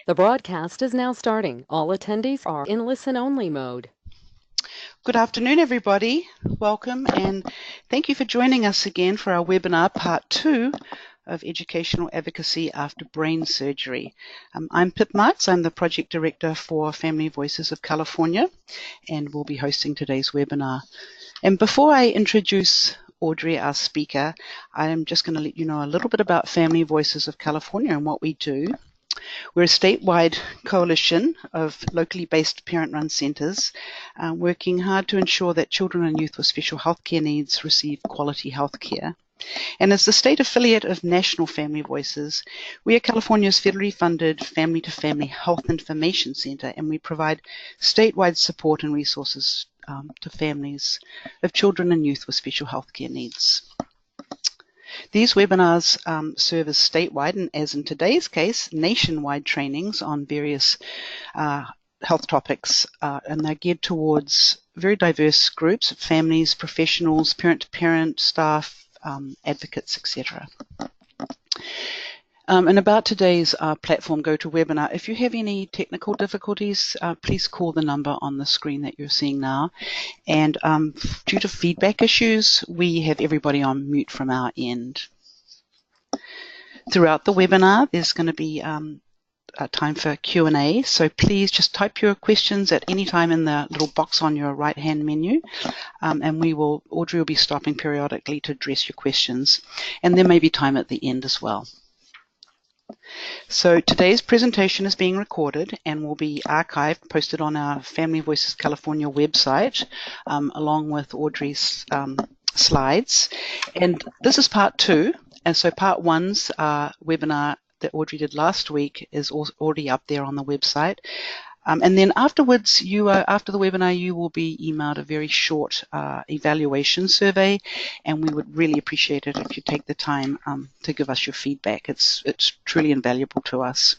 The broadcast is now starting. All attendees are in listen-only mode. Good afternoon, everybody. Welcome, and thank you for joining us again for our webinar, part 2 of Educational Advocacy After Brain Surgery. I'm Pip Marks. I'm the Project Director for Family Voices of California, and we'll be hosting today's webinar. And before I introduce Audrey, our speaker, I'm just going to let you know a little bit about Family Voices of California and what we do. We're a statewide coalition of locally based parent-run centres working hard to ensure that children and youth with special healthcare needs receive quality healthcare. And as the state affiliate of National Family Voices, we are California's federally funded family-to-family health information centre, and we provide statewide support and resources to families of children and youth with special healthcare needs. These webinars serve as statewide and, as in today's case, nationwide trainings on various health topics, and they're geared towards very diverse groups of families, professionals, parent-to-parent, staff, advocates, etc. And about today's platform GoToWebinar, if you have any technical difficulties, please call the number on the screen that you're seeing now. And due to feedback issues, we have everybody on mute from our end. Throughout the webinar, there's going to be a time for Q&A, so please just type your questions at any time in the little box on your right-hand menu, and Audrey will be stopping periodically to address your questions. And there may be time at the end as well. So today's presentation is being recorded and will be archived, posted on our Family Voices California website, along with Audrey's slides. And this is part 2, and so part 1's webinar that Audrey did last week is already up there on the website. And then afterwards, after the webinar, you will be emailed a very short evaluation survey, and we would really appreciate it if you take the time to give us your feedback. It's truly invaluable to us.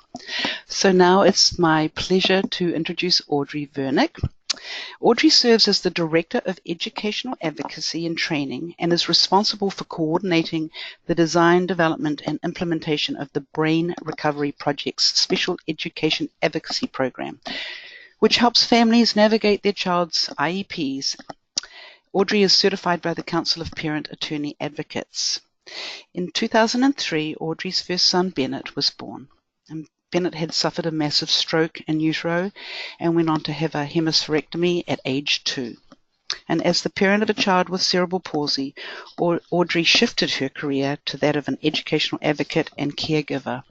So now it's my pleasure to introduce Audrey Vernick. Audrey serves as the Director of Educational Advocacy and Training and is responsible for coordinating the design, development, and implementation of the Brain Recovery Project's Special Education Advocacy Program, which helps families navigate their child's IEPs. Audrey is certified by the Council of Parent Attorney Advocates. In 2003, Audrey's first son, Bennett, was born. And Bennett had suffered a massive stroke in utero and went on to have a hemispherectomy at age 2. And as the parent of a child with cerebral palsy, Audrey shifted her career to that of an educational advocate and caregiver.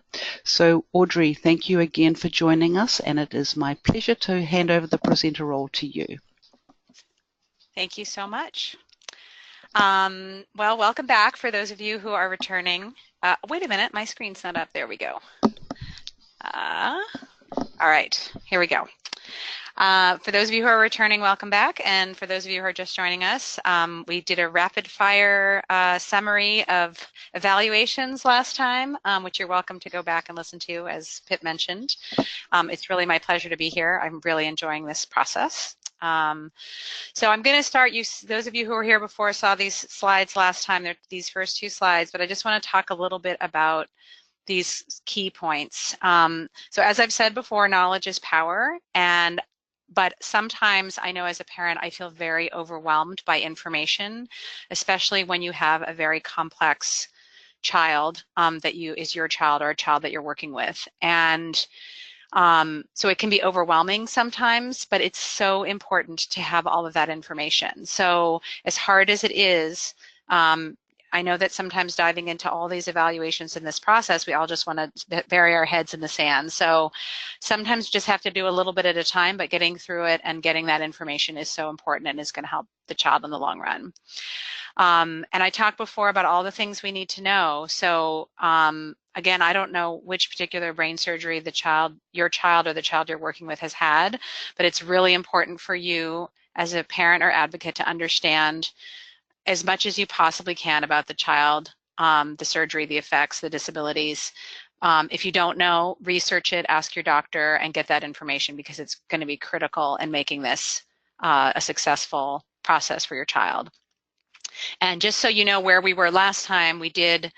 So Audrey, thank you again for joining us, and it is my pleasure to hand over the presenter role to you. Thank you so much. Well, welcome back for those of you who are returning. Wait a minute, my screen's not up. There we go. All right, here we go. For those of you who are returning, welcome back. And for those of you who are just joining us, we did a rapid fire summary of evaluations last time, which you're welcome to go back and listen to, as Pip mentioned. It's really my pleasure to be here. I'm really enjoying this process. So I'm going to start, those of you who were here before saw these slides last time, these first 2 slides, but I just want to talk a little bit about these key points. So as I've said before, knowledge is power, but sometimes I know as a parent I feel very overwhelmed by information, especially when you have a very complex child that is your child or a child that you're working with. And so it can be overwhelming sometimes, but it's so important to have all of that information. So as hard as it is, I know that sometimes diving into all these evaluations in this process, we all just want to bury our heads in the sand. So sometimes you just have to do a little bit at a time, but getting through it and getting that information is so important and is going to help the child in the long run. And I talked before about all the things we need to know. So again, I don't know which particular brain surgery your child or the child you're working with has had, but it's really important for you as a parent or advocate to understand as much as you possibly can about the child, the surgery, the effects, the disabilities. If you don't know, research it, ask your doctor, and get that information because it's going to be critical in making this a successful process for your child. And just so you know where we were last time, we did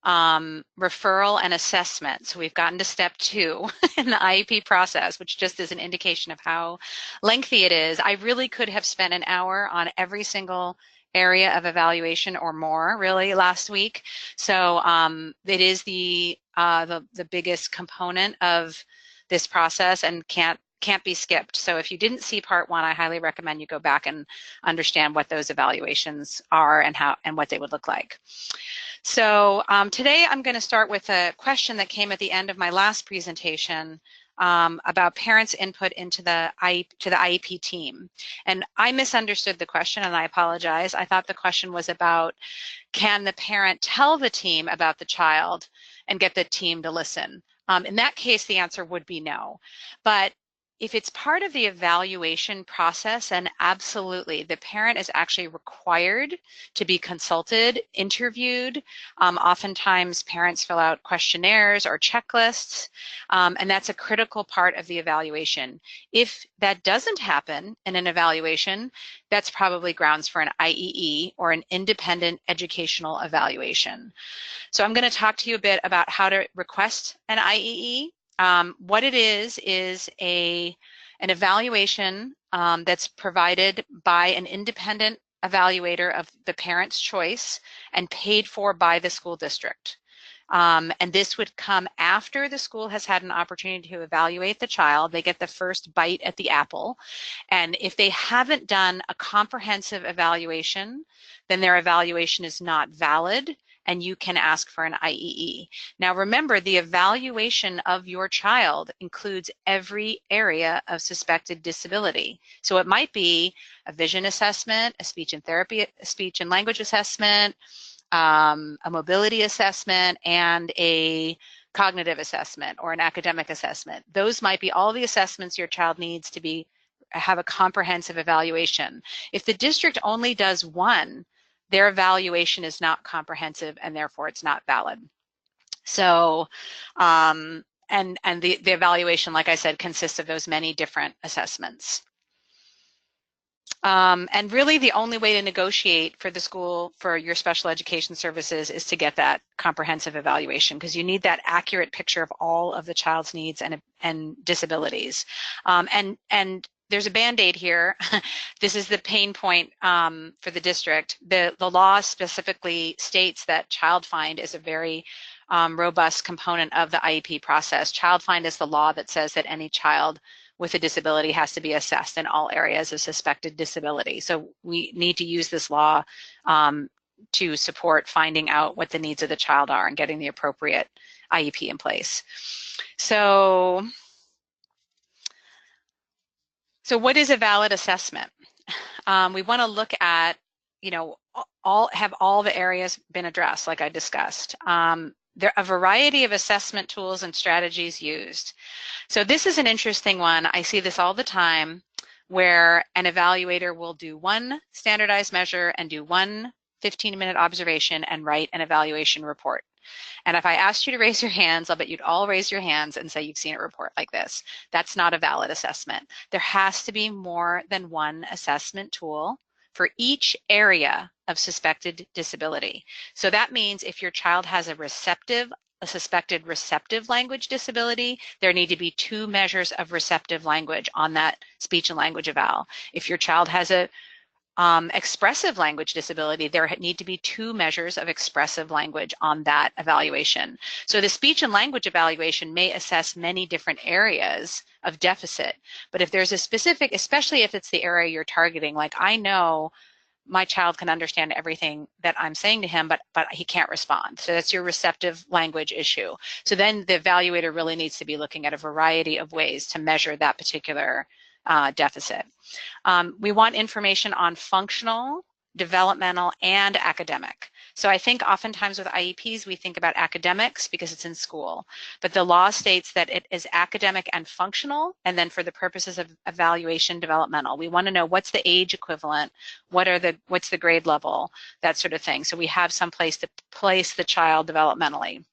referral and assessment. So we've gotten to step 2 in the IEP process, which just is an indication of how lengthy it is. I really could have spent an hour on every single area of evaluation or more really last week. So it is the biggest component of this process and can't be skipped. So if you didn't see part 1, I highly recommend you go back and understand what those evaluations are and what they would look like. So today I'm going to start with a question that came at the end of my last presentation about parents' input into the IEP team. And I misunderstood the question, and I apologize. I thought the question was about, can the parent tell the team about the child and get the team to listen? In that case, the answer would be no. But if it's part of the evaluation process, and absolutely, the parent is actually required to be consulted, interviewed. Oftentimes, parents fill out questionnaires or checklists, and that's a critical part of the evaluation. If that doesn't happen in an evaluation, that's probably grounds for an IEE, or an independent educational evaluation. So I'm going to talk to you a bit about how to request an IEE. What it is an evaluation that's provided by an independent evaluator of the parent's choice and paid for by the school district. And this would come after the school has had an opportunity to evaluate the child. They get the first bite at the apple. And if they haven't done a comprehensive evaluation, then their evaluation is not valid, and you can ask for an IEE. Now remember, the evaluation of your child includes every area of suspected disability. So it might be a vision assessment, a speech and language assessment, a mobility assessment, and a cognitive assessment or an academic assessment. Those might be all the assessments your child needs to have a comprehensive evaluation. If the district only does one, their evaluation is not comprehensive, and therefore it's not valid. So, and the evaluation, like I said, consists of those many different assessments. And really the only way to negotiate for the school for your special education services is to get that comprehensive evaluation, because you need that accurate picture of all of the child's needs and disabilities. And there's a Band-Aid here. This is the pain point for the district. The law specifically states that Child Find is a very robust component of the IEP process. Child Find is the law that says that any child with a disability has to be assessed in all areas of suspected disability. So we need to use this law to support finding out what the needs of the child are and getting the appropriate IEP in place. So what is a valid assessment? We want to look at, have all the areas been addressed, like I discussed. There are a variety of assessment tools and strategies used. So this is an interesting one. I see this all the time, where an evaluator will do one standardized measure and do one 15-minute observation and write an evaluation report. And if I asked you to raise your hands, I'll bet you'd all raise your hands and say you've seen a report like this. That's not a valid assessment. There has to be more than one assessment tool for each area of suspected disability. So that means if your child has a suspected receptive language disability, there need to be 2 measures of receptive language on that speech and language eval. If your child has a expressive language disability, there need to be 2 measures of expressive language on that evaluation. So the speech and language evaluation may assess many different areas of deficit, but if there's a specific, especially if it's the area you're targeting, like I know my child can understand everything that I'm saying to him, but he can't respond. So that's your receptive language issue. So then the evaluator really needs to be looking at a variety of ways to measure that particular deficit. We want information on functional, developmental, and academic. So I think oftentimes with IEPs, we think about academics because it's in school, but the law states that it is academic and functional, and then for the purposes of evaluation, developmental. We want to know what's the age equivalent, what's the grade level, that sort of thing. So we have some place to place the child developmentally.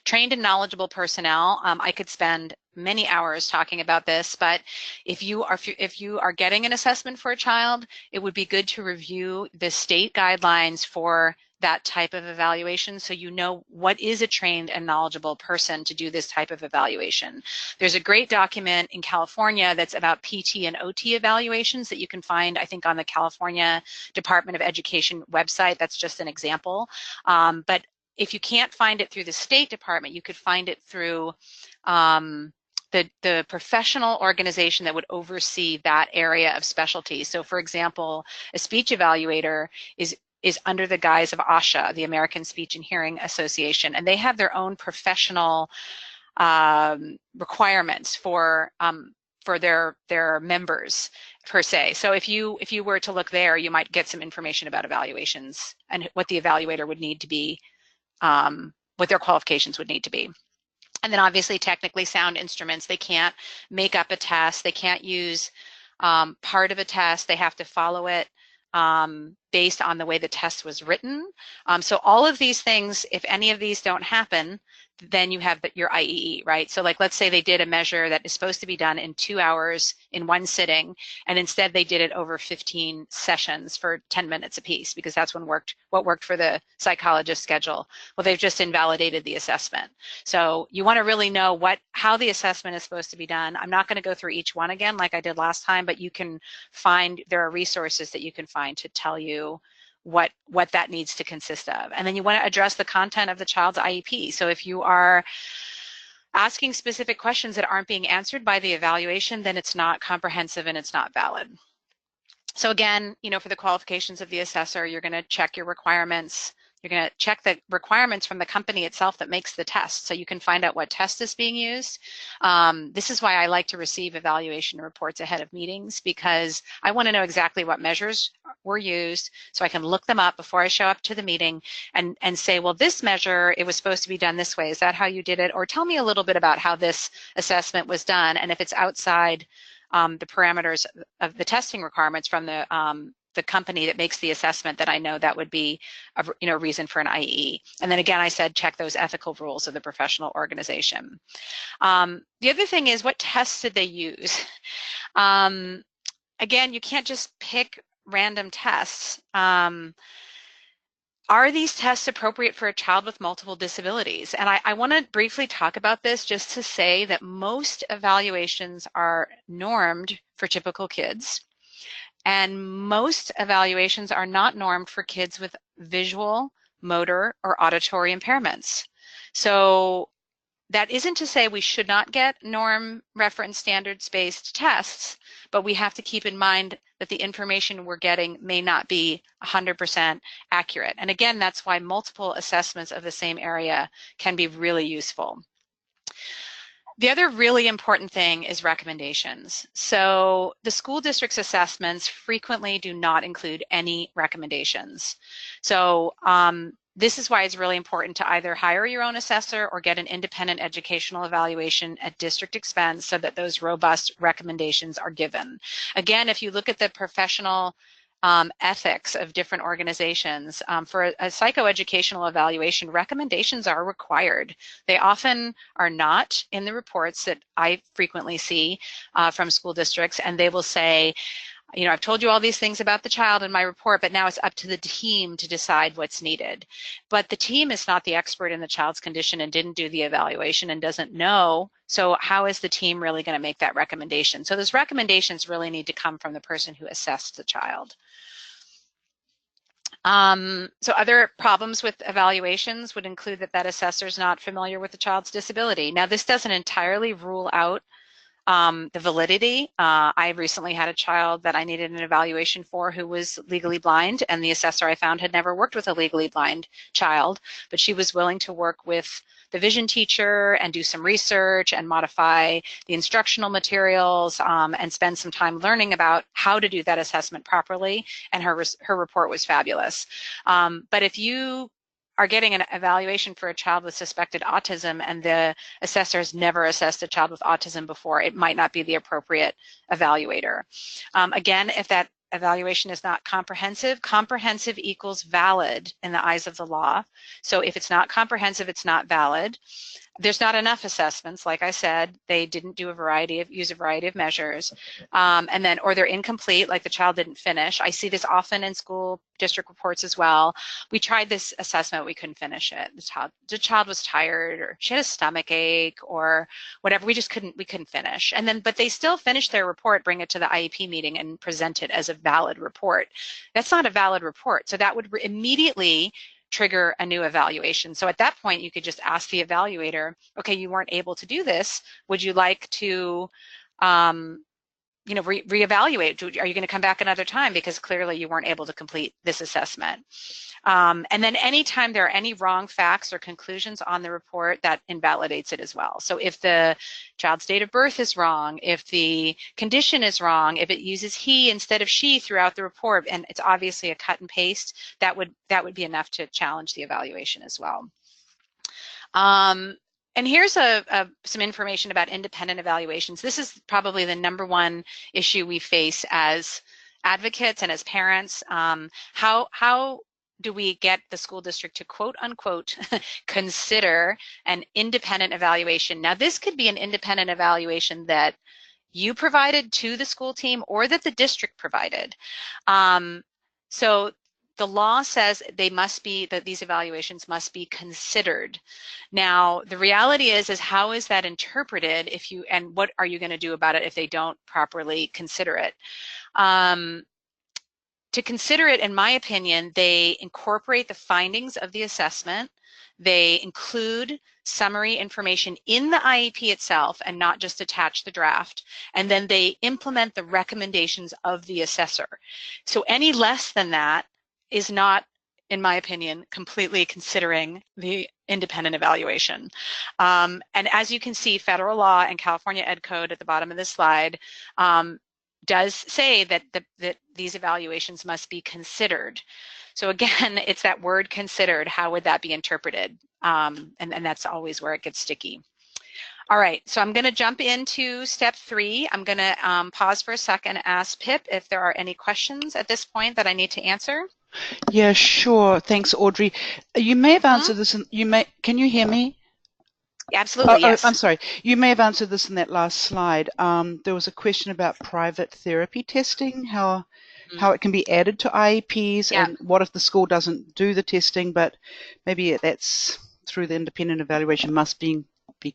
Trained and knowledgeable personnel, I could spend many hours talking about this, but if you are getting an assessment for a child, it would be good to review the state guidelines for that type of evaluation, so you know what is a trained and knowledgeable person to do this type of evaluation. There's a great document in California that's about PT and OT evaluations that you can find, I think, on the California Department of Education website. That's just an example. But if you can't find it through the State Department, you could find it through the professional organization that would oversee that area of specialty. So for example, a speech evaluator is under the guise of ASHA, the American Speech and Hearing Association, and they have their own professional requirements for their members per se. So if you were to look there, you might get some information about evaluations and what the evaluator would need to be, what their qualifications would need to be. And then obviously technically sound instruments. They can't make up a test. They can't use part of a test. They have to follow it based on the way the test was written. So all of these things, if any of these don't happen, then you have your IEE, right? So like, let's say they did a measure that is supposed to be done in 2 hours in one sitting, and instead they did it over 15 sessions for 10 minutes apiece, because that's what worked for the psychologist schedule. Well, they've just invalidated the assessment. So you want to really know how the assessment is supposed to be done. I'm not going to go through each one again like I did last time, but you can find, there are resources that you can find to tell you what that needs to consist of. And then you want to address the content of the child's IEP. So if you are asking specific questions that aren't being answered by the evaluation, then it's not comprehensive and it's not valid. So again, for the qualifications of the assessor, you're going to check your requirements. You're going to check the requirements from the company itself that makes the test, so you can find out what test is being used. This is why I like to receive evaluation reports ahead of meetings, because I want to know exactly what measures were used, so I can look them up before I show up to the meeting and say, well, this measure, it was supposed to be done this way. Is that how you did it? Or tell me a little bit about how this assessment was done, and if it's outside the parameters of the testing requirements from the company that makes the assessment, that I know that would be a reason for an IE. And then again, I said check those ethical rules of the professional organization. The other thing is, what tests did they use? Again, you can't just pick random tests. Are these tests appropriate for a child with multiple disabilities? And I want to briefly talk about this, just to say that most evaluations are normed for typical kids. And most evaluations are not normed for kids with visual, motor, or auditory impairments. So that isn't to say we should not get norm, reference, standards-based tests, but we have to keep in mind that the information we're getting may not be 100% accurate. And again, that's why multiple assessments of the same area can be really useful. The other really important thing is recommendations. So the school district's assessments frequently do not include any recommendations. So this is why it's really important to either hire your own assessor or get an independent educational evaluation at district expense, so that those robust recommendations are given. Again, if you look at the professional ethics of different organizations, for a psychoeducational evaluation, recommendations are required. They often are not in the reports that I frequently see from school districts, and they will say, I've told you all these things about the child in my report, but now it's up to the team to decide what's needed. But the team is not the expert in the child's condition and didn't do the evaluation and doesn't know. So how is the team really going to make that recommendation? So those recommendations really need to come from the person who assessed the child. So other problems with evaluations would include that assessor is not familiar with the child's disability. Now, this doesn't entirely rule out the validity. I recently had a child that I needed an evaluation for who was legally blind, and the assessor I found had never worked with a legally blind child, but she was willing to work with the vision teacher and do some research and modify the instructional materials and spend some time learning about how to do that assessment properly, and her report was fabulous. But if you are getting an evaluation for a child with suspected autism and the assessor has never assessed a child with autism before, it might not be the appropriate evaluator. Again, if that evaluation is not comprehensive, comprehensive equals valid in the eyes of the law. So if it's not comprehensive, it's not valid. there's not enough assessments. Like I said, they didn't do use a variety of measures, or they're incomplete, like the child didn't finish. I see this often in school district reports as well. We tried this assessment, we couldn't finish it. The child was tired, or she had a stomach ache, or whatever. We couldn't finish. But they still finished their report, bring it to the IEP meeting, and present it as a valid report. That's not a valid report. So that would immediately trigger a new evaluation. So at that point, you could just ask the evaluator, okay, you weren't able to do this. Would you like to, reevaluate? Are you going to come back another time? Because clearly you weren't able to complete this assessment. And then anytime there are any wrong facts or conclusions on the report, that invalidates it as well. So if the child's date of birth is wrong, if the condition is wrong, if it uses he instead of she throughout the report, and it's obviously a cut and paste, that would be enough to challenge the evaluation as well. And here's some information about independent evaluations. This is probably the #1 issue we face as advocates and as parents. How do we get the school district to quote unquote consider an independent evaluation? Now, this could be an independent evaluation that you provided to the school team or that the district provided. So the law says that these evaluations must be considered. Now, the reality is how is that interpreted and what are you going to do about it if they don't properly consider it? To consider it, in my opinion, they incorporate the findings of the assessment. They include summary information in the IEP itself and not just attach the draft. And then they implement the recommendations of the assessor. So any less than that is not, in my opinion, completely considering the independent evaluation. And as you can see, federal law and California Ed Code at the bottom of this slide does say that these evaluations must be considered. So again, it's that word considered. How would that be interpreted? And that's always where it gets sticky. All right, so I'm going to jump into step 3. I'm going to pause for a second and ask Pip if there are any questions at this point that I need to answer. Yeah, sure. Thanks, Audrey. You may have answered this. Can you hear me? Absolutely, yes. I'm sorry. You may have answered this in that last slide. There was a question about private therapy testing, how it can be added to IEPs, and what if the school doesn't do the testing, but maybe that's through the independent evaluation must be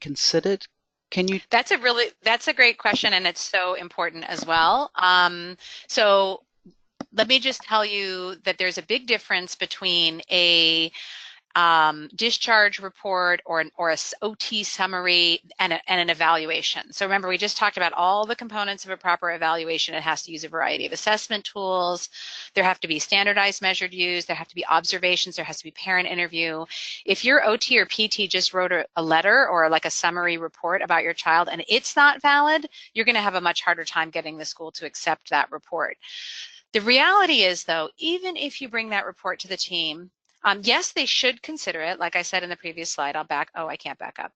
considered. Can you? That's a great question, and it's so important as well. So let me just tell you that there's a big difference between a discharge report or an OT summary and an evaluation. So remember, we just talked about all the components of a proper evaluation. It has to use a variety of assessment tools. There have to be standardized measured use. There have to be observations. There has to be parent interview. If your OT or PT just wrote a letter or like a summary report about your child and it's not valid, you're going to have a much harder time getting the school to accept that report. The reality is, though, even if you bring that report to the team, yes, they should consider it. Like I said in the previous slide, I can't back up.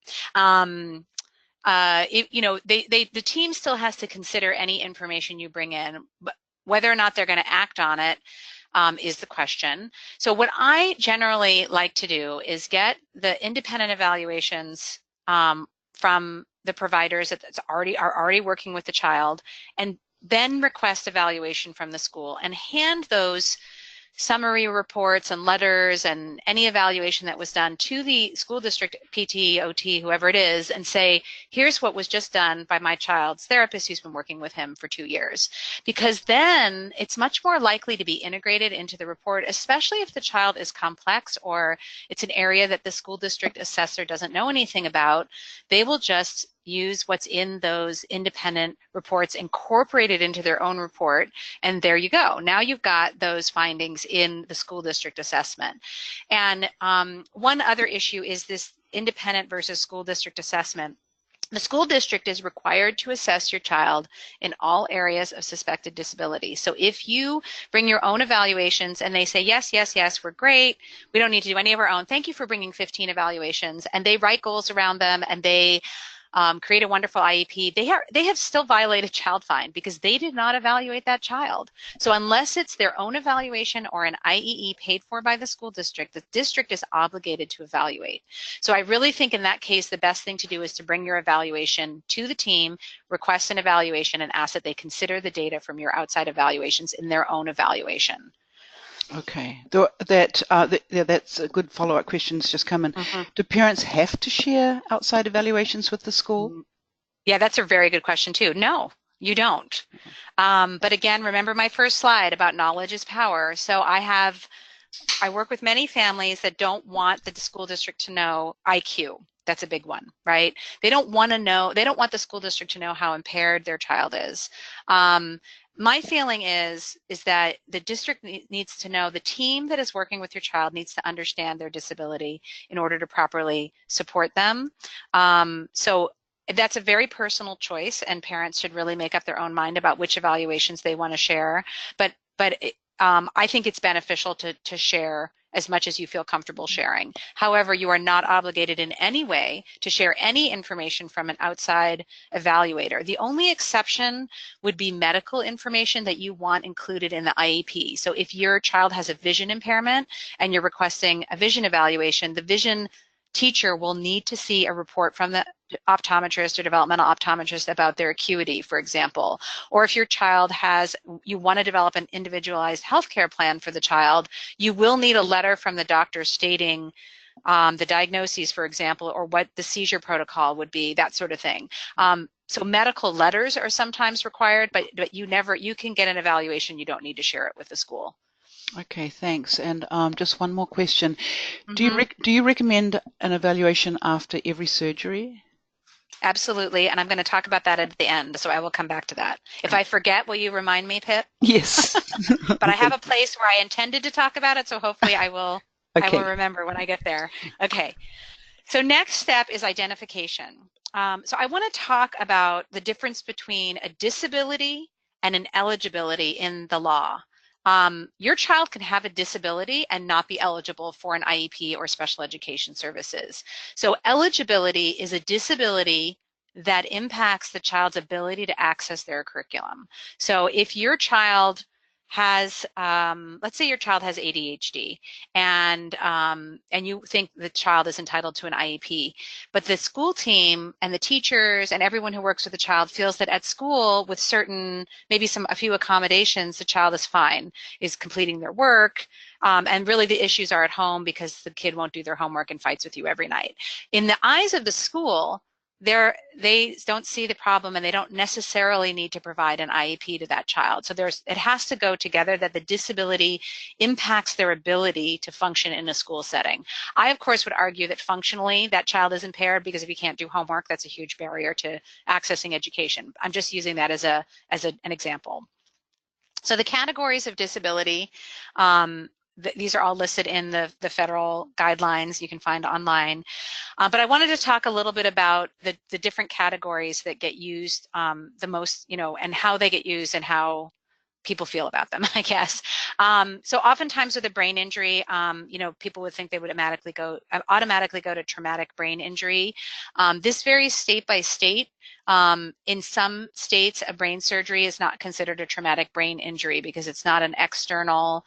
The team still has to consider any information you bring in, but whether or not they're going to act on it is the question. So what I generally like to do is get the independent evaluations from the providers that are already working with the child, and then request evaluation from the school and hand those summary reports and letters and any evaluation that was done to the school district PT, OT, whoever it is, and say, here's what was just done by my child's therapist who's been working with him for 2 years. Because then it's much more likely to be integrated into the report, especially if the child is complex or it's an area that the school district assessor doesn't know anything about. They will just use what's in those independent reports, incorporate it into their own report, and there you go. Now you've got those findings in the school district assessment. And one other issue is this independent versus school district assessment. The school district is required to assess your child in all areas of suspected disability. So if you bring your own evaluations and they say, yes, yes, yes, we're great, we don't need to do any of our own, thank you for bringing 15 evaluations, and they write goals around them and they create a wonderful IEP, they have still violated child fine because they did not evaluate that child. So unless it's their own evaluation or an IEE paid for by the school district, the district is obligated to evaluate. So I really think in that case, the best thing to do is to bring your evaluation to the team, request an evaluation, and ask that they consider the data from your outside evaluations in their own evaluation. Okay, that's a good follow-up question's just come in. Do parents have to share outside evaluations with the school? Yeah, that's a very good question too. No, you don't. But again, remember my first slide about knowledge is power. So I work with many families that don't want the school district to know IQ. That's a big one, right? They don't want the school district to know how impaired their child is. My feeling is that the district needs to know, the team that is working with your child needs to understand their disability in order to properly support them. So that's a very personal choice, and parents should really make up their own mind about which evaluations they want to share. But I think it's beneficial to share as much as you feel comfortable sharing. However, you are not obligated in any way to share any information from an outside evaluator. The only exception would be medical information that you want included in the IEP. So if your child has a vision impairment and you're requesting a vision evaluation, the vision teacher will need to see a report from the optometrist or developmental optometrist about their acuity, for example. Or if your child you want to develop an individualized healthcare plan for the child, you will need a letter from the doctor stating the diagnoses, for example, or what the seizure protocol would be, that sort of thing. So medical letters are sometimes required, but you can get an evaluation. You don't need to share it with the school. Okay, thanks. And just one more question. Do you recommend an evaluation after every surgery? Absolutely, and I'm going to talk about that at the end, so I will come back to that. If I forget, will you remind me, Pip? Yes. But I have a place where I intended to talk about it, so hopefully I will remember when I get there. Okay, so next step is identification. So I want to talk about the difference between a disability and an eligibility in the law. Your child can have a disability and not be eligible for an IEP or special education services. So eligibility is a disability that impacts the child's ability to access their curriculum. So if your child has, let's say your child has ADHD, and you think the child is entitled to an IEP, but the school team and the teachers and everyone who works with the child feels that at school with maybe a few accommodations, the child is fine, is completing their work, and really the issues are at home because the kid won't do their homework and fights with you every night. In the eyes of the school, they don't see the problem, and they don't necessarily need to provide an IEP to that child. So it has to go together that the disability impacts their ability to function in a school setting. I, of course, would argue that functionally that child is impaired, because if you can't do homework, that's a huge barrier to accessing education. I'm just using that as an example. So the categories of disability, these are all listed in the federal guidelines you can find online. But I wanted to talk a little bit about the different categories that get used the most, and how they get used and how people feel about them, I guess. So oftentimes with a brain injury, people would think they would automatically go to traumatic brain injury. This varies state by state. In some states, a brain surgery is not considered a traumatic brain injury because it's not an external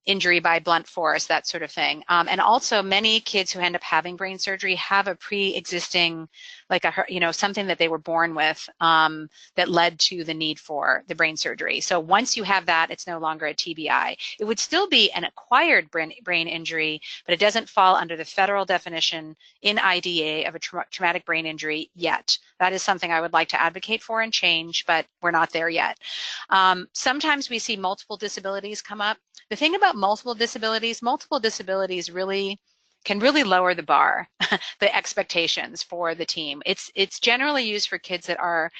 injury by blunt force, that sort of thing. And also many kids who end up having brain surgery have a pre-existing, like something that they were born with that led to the need for the brain surgery. So once you have that, it's no longer a TBI. It would still be an acquired brain injury, but it doesn't fall under the federal definition in IDA of a traumatic brain injury yet. That is something I would like to advocate for and change, but we're not there yet. Sometimes we see multiple disabilities come up. The thing about multiple disabilities can really lower the bar, the expectations for the team. It's generally used for kids that are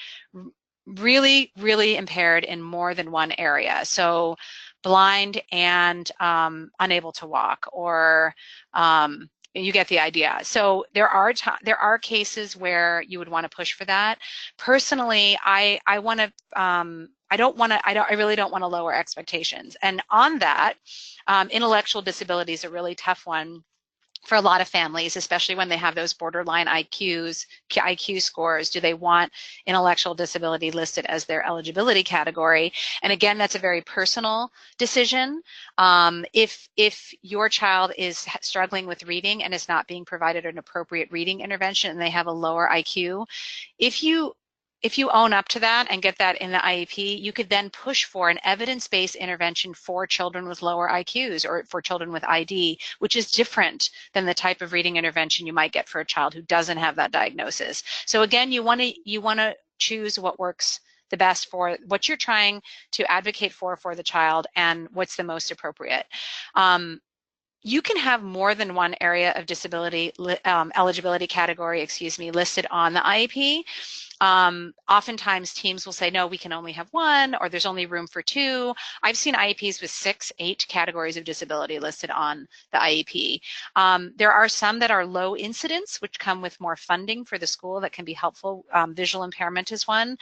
really, really impaired in more than one area. So blind and unable to walk, or you get the idea. So there are cases where you would want to push for that. Personally, I really don't want to lower expectations. And on that, intellectual disability is a really tough one. for a lot of families, especially when they have those borderline IQ scores. Do they want intellectual disability listed as their eligibility category? And again, that's a very personal decision. If your child is struggling with reading and is not being provided an appropriate reading intervention and they have a lower IQ, if you own up to that and get that in the IEP, you could then push for an evidence-based intervention for children with lower IQs or for children with ID, which is different than the type of reading intervention you might get for a child who doesn't have that diagnosis. So again, you want to choose what works the best for what you're trying to advocate for the child and what's the most appropriate. You can have more than one area of disability eligibility category, listed on the IEP. Oftentimes teams will say, no, we can only have one, or there's only room for two. I've seen IEPs with 6, 8 categories of disability listed on the IEP. There are some that are low incidence, which come with more funding for the school that can be helpful. Visual impairment is one.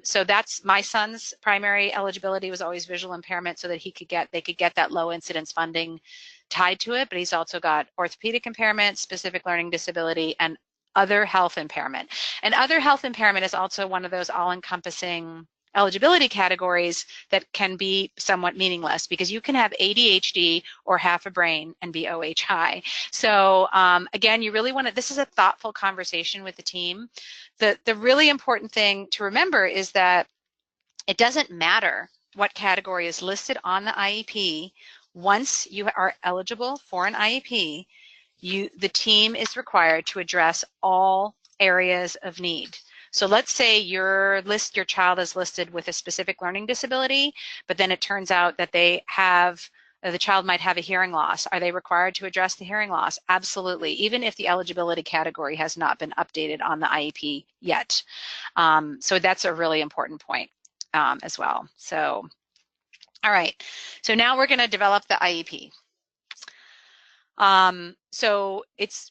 So that's my son's primary eligibility was always visual impairment so that they could get that low incidence funding tied to it, but he's also got orthopedic impairment, specific learning disability, and other health impairment. And other health impairment is also one of those all-encompassing eligibility categories that can be somewhat meaningless because you can have ADHD or half a brain and be OH high. So again, you really want to, this is a thoughtful conversation with the team. The really important thing to remember is that it doesn't matter what category is listed on the IEP. Once you are eligible for an IEP, the team is required to address all areas of need. So let's say your child is listed with a specific learning disability, but then it turns out that the child might have a hearing loss. Are they required to address the hearing loss? Absolutely, even if the eligibility category has not been updated on the IEP yet. So that's a really important point as well. So, all right, so now we're going to develop the IEP. So it's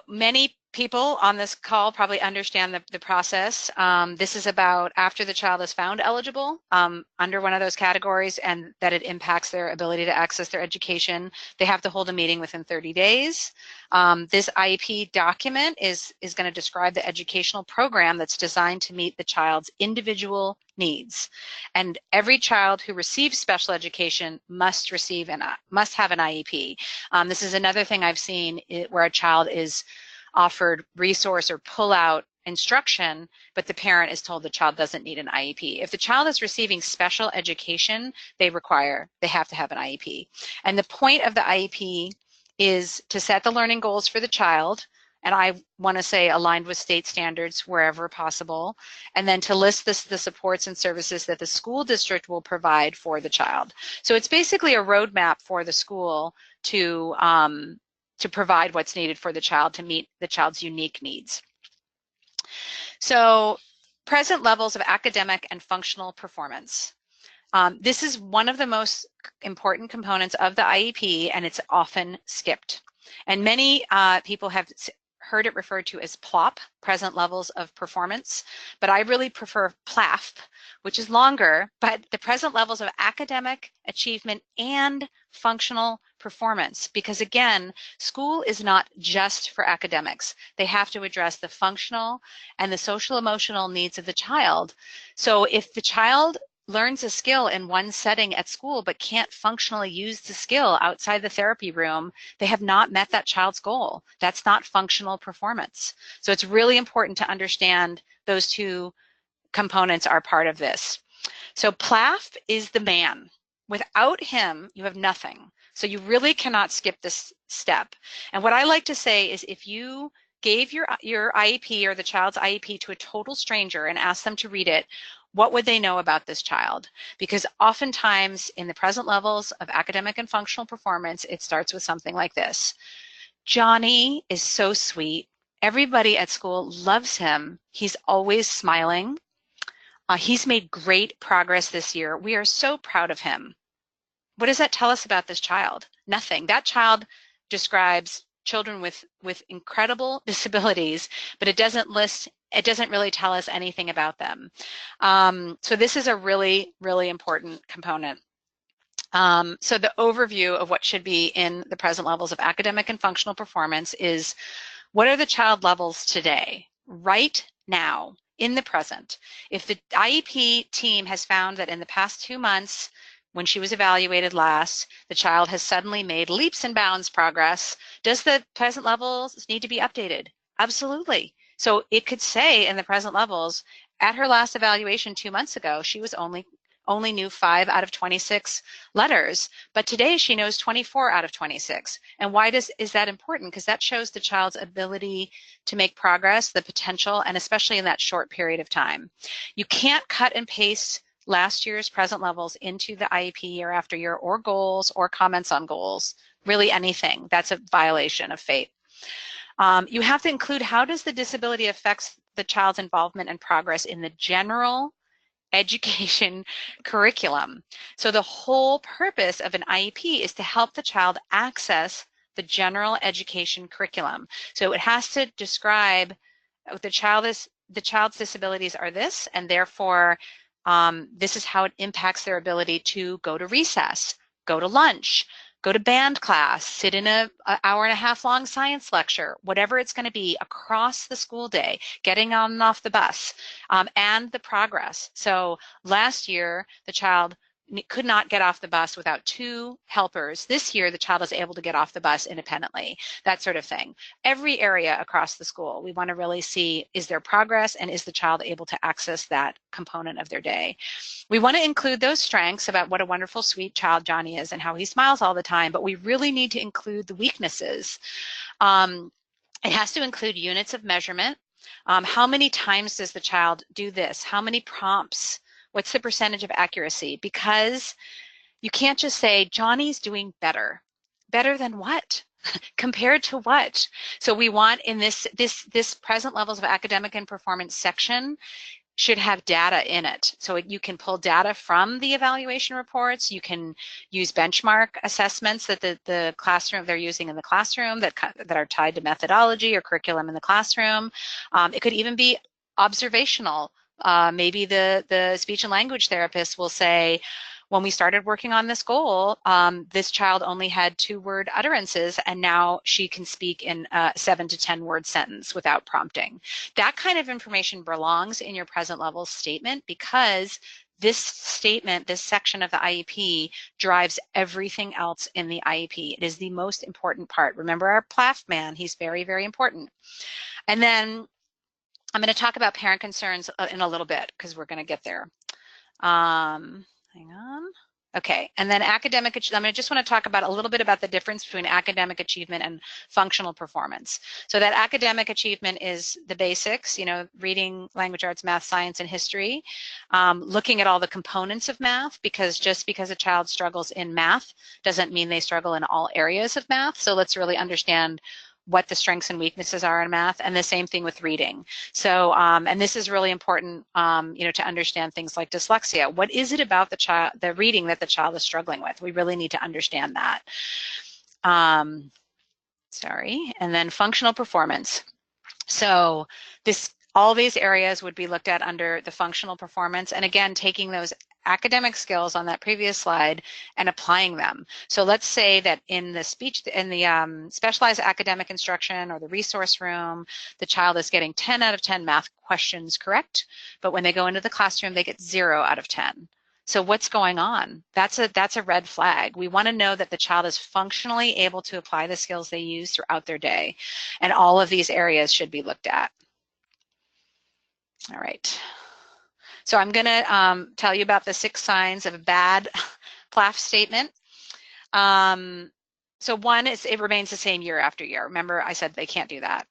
many people on this call probably understand the process. This is about after the child is found eligible under one of those categories and that it impacts their ability to access their education. They have to hold a meeting within 30 days. This IEP document is going to describe the educational program that's designed to meet the child's individual needs. And every child who receives special education must have an IEP. This is another thing I've seen where a child is offered resource or pull-out instruction, but the parent is told the child doesn't need an IEP. If the child is receiving special education, they have to have an IEP. And the point of the IEP is to set the learning goals for the child, and I want to say aligned with state standards wherever possible, and then to list the supports and services that the school district will provide for the child. So it's basically a roadmap for the school to provide what's needed for the child to meet the child's unique needs. So present levels of academic and functional performance. This is one of the most important components of the IEP, and it's often skipped. And many people have heard it referred to as PLOP, present levels of performance, but I really prefer PLAF, which is longer, but the present levels of academic achievement and functional performance, because again, school is not just for academics. They have to address the functional and the social emotional needs of the child. So if the child learns a skill in one setting at school but can't functionally use the skill outside the therapy room, they have not met that child's goal. That's not functional performance. So it's really important to understand those two components are part of this. So PLAF is the man. Without him, you have nothing. So you really cannot skip this step. And what I like to say is if you gave your IEP or the child's IEP to a total stranger and asked them to read it, what would they know about this child? Because oftentimes in the present levels of academic and functional performance, it starts with something like this. Johnny is so sweet. Everybody at school loves him. He's always smiling. He's made great progress this year. We are so proud of him. What does that tell us about this child? Nothing. That child describes children with incredible disabilities, but it doesn't really tell us anything about them. So this is a really, really important component. So the overview of what should be in the present levels of academic and functional performance is, what are the child levels today, right now, in the present? If the IEP team has found that in the past 2 months, when she was evaluated last, the child has suddenly made leaps and bounds progress, does the present levels need to be updated? Absolutely. So it could say in the present levels, at her last evaluation 2 months ago, she was only knew 5 out of 26 letters, but today she knows 24 out of 26. And why is that important? Because that shows the child's ability to make progress, the potential, and especially in that short period of time. You can't cut and paste last year's present levels into the IEP year after year, or goals, or comments on goals, really anything. That's a violation of FATE. You have to include, how does the disability affect the child's involvement and progress in the general education curriculum? So the whole purpose of an IEP is to help the child access the general education curriculum. So it has to describe the child's disabilities are this, and therefore this is how it impacts their ability to go to recess, go to lunch, go to band class, sit in an hour and a half long science lecture, whatever it's going to be across the school day, getting on and off the bus, and the progress. So last year, the child could not get off the bus without 2 helpers. This year, the child is able to get off the bus independently, that sort of thing. Every area across the school, we want to really see, is there progress, and is the child able to access that component of their day? We want to include those strengths about what a wonderful, sweet child Johnny is and how he smiles all the time, but we really need to include the weaknesses. It has to include units of measurement. How many times does the child do this? How many prompts? What's the percentage of accuracy? Because you can't just say, Johnny's doing better. Better than what? Compared to what? So we want, in this present levels of academic and performance section, should have data in it. So you can pull data from the evaluation reports. You can use benchmark assessments that the classroom they're using in the classroom that are tied to methodology or curriculum in the classroom. It could even be observational. Maybe the speech and language therapist will say, when we started working on this goal, this child only had 2-word utterances, and now she can speak in a 7 to 10 word sentence without prompting. That kind of information belongs in your present level statement, because this statement, this section of the IEP, drives everything else in the IEP. It is the most important part. Remember our PLAF man, he's very, very important. And then I'm going to talk about parent concerns in a little bit, because we're going to get there. Hang on. Okay, and then academic, I just want to talk about a little bit about the difference between academic achievement and functional performance. So that academic achievement is the basics, reading, language arts, math, science, and history. Looking at all the components of math, because just because a child struggles in math doesn't mean they struggle in all areas of math. So let's really understand what the strengths and weaknesses are in math, and the same thing with reading. So, and this is really important, to understand things like dyslexia. What is it about the reading that the child is struggling with? We really need to understand that. Sorry, and then functional performance. So all these areas would be looked at under the functional performance, and again, taking those academic skills on that previous slide and applying them. So let's say that in the specialized academic instruction or the resource room, the child is getting 10 out of 10 math questions correct, but when they go into the classroom, they get 0 out of 10. So what's going on? That's a red flag. We want to know that the child is functionally able to apply the skills they use throughout their day, and all of these areas should be looked at. All right. So I'm going to tell you about the 6 signs of a bad PLAF statement. So one is it remains the same year after year. Remember, I said they can't do that.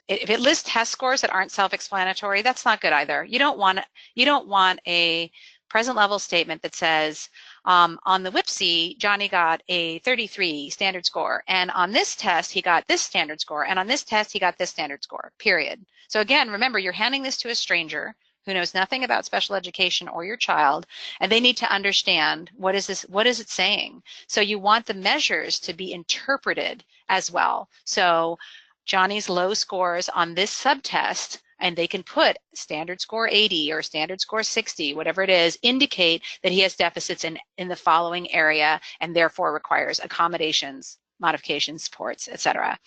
If it lists test scores that aren't self-explanatory, that's not good either. You don't want a present level statement that says, on the WIPSI, Johnny got a 33 standard score, and on this test, he got this standard score, and on this test, he got this standard score, period. So again, remember, you're handing this to a stranger who knows nothing about special education or your child, and they need to understand, what is it saying? So you want the measures to be interpreted as well. So Johnny's low scores on this subtest and they can put standard score 80 or standard score 60, whatever it is, indicate that he has deficits in the following area and therefore requires accommodations, modifications, supports, etc.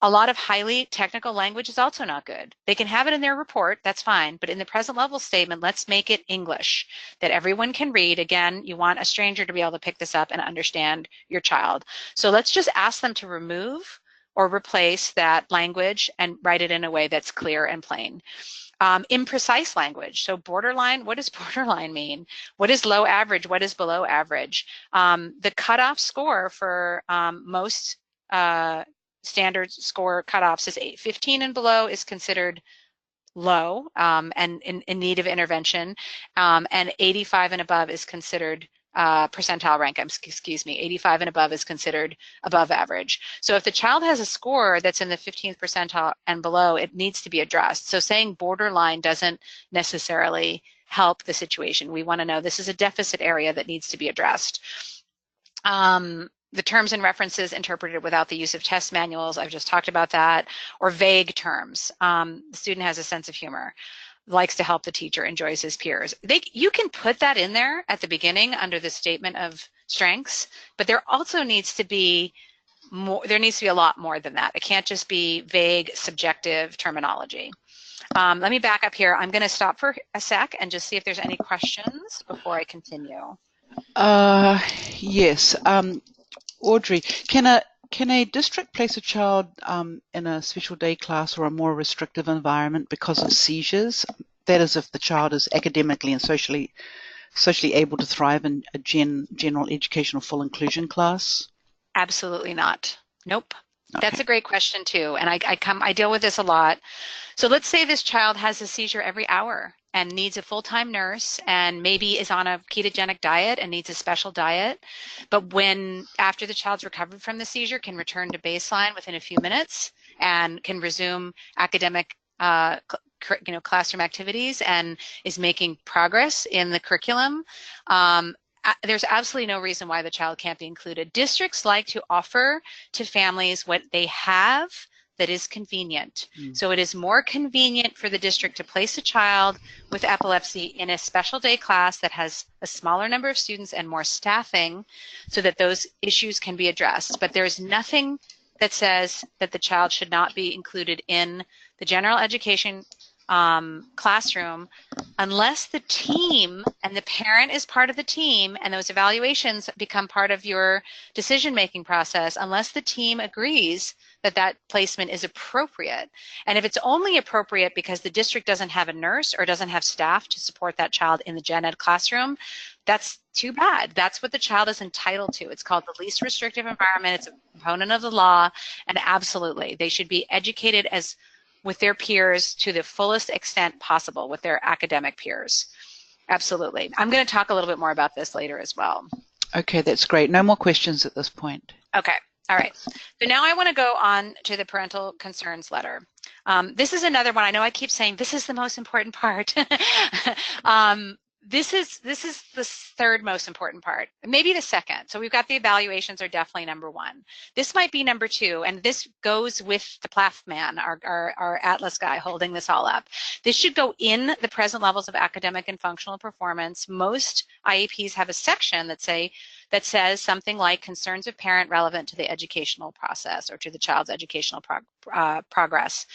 A lot of highly technical language is also not good. They can have it in their report, that's fine, but in the present level statement, let's make it English that everyone can read. Again, you want a stranger to be able to pick this up and understand your child. So let's just ask them to remove or replace that language and write it in a way that's clear and plain. Imprecise language. So borderline, what does borderline mean? What is low average? What is below average? The cutoff score for most standard score cutoffs is 15 and below is considered low and in need of intervention, and 85 and above is considered percentile rank, 85 and above is considered above average. So if the child has a score that's in the 15th percentile and below, it needs to be addressed. So saying borderline doesn't necessarily help the situation. We want to know this is a deficit area that needs to be addressed. The terms and references interpreted without the use of test manuals, I've just talked about that, or vague terms. The student has a sense of humor, likes to help the teacher, enjoys his peers. You can put that in there at the beginning under the statement of strengths, but there also needs to be more, there needs to be a lot more than that. It can't just be vague, subjective terminology. Let me back up here. I'm going to stop for a sec and just see if there's any questions before I continue. Yes. Audrey, can a district place a child in a special day class or a more restrictive environment because of seizures? That is, if the child is academically and socially able to thrive in a general educational full inclusion class? Absolutely not. Nope. Okay. That's a great question too, and I deal with this a lot. So let's say this child has a seizure every hour and needs a full-time nurse and maybe is on a ketogenic diet and needs a special diet, but after the child's recovered from the seizure can return to baseline within a few minutes and can resume academic classroom activities and is making progress in the curriculum. There's absolutely no reason why the child can't be included. Districts like to offer to families what they have that is convenient. So it is more convenient for the district to place a child with epilepsy in a special day class that has a smaller number of students and more staffing so that those issues can be addressed. But there's nothing that says that the child should not be included in the general education classroom unless the team and the parent is part of the team and those evaluations become part of your decision-making process, unless the team agrees that that placement is appropriate. And if it's only appropriate because the district doesn't have a nurse or doesn't have staff to support that child in the gen ed classroom, that's too bad. That's what the child is entitled to. It's called the least restrictive environment. It's a component of the law, and absolutely, they should be educated with their peers to the fullest extent possible with their academic peers. Absolutely. I'm going to talk a little bit more about this later as well. Okay, that's great. No more questions at this point. Okay. All right. So now I want to go on to the parental concerns letter. This is another one. I know I keep saying this is the most important part. This is the third most important part, maybe the second. So we've got the evaluations are definitely number one. This might be number two, and this goes with the PLAF man, our Atlas guy holding this all up. This should go in the present levels of academic and functional performance. Most IEPs have a section that says something like concerns of parent relevant to the educational process or to the child's educational progress.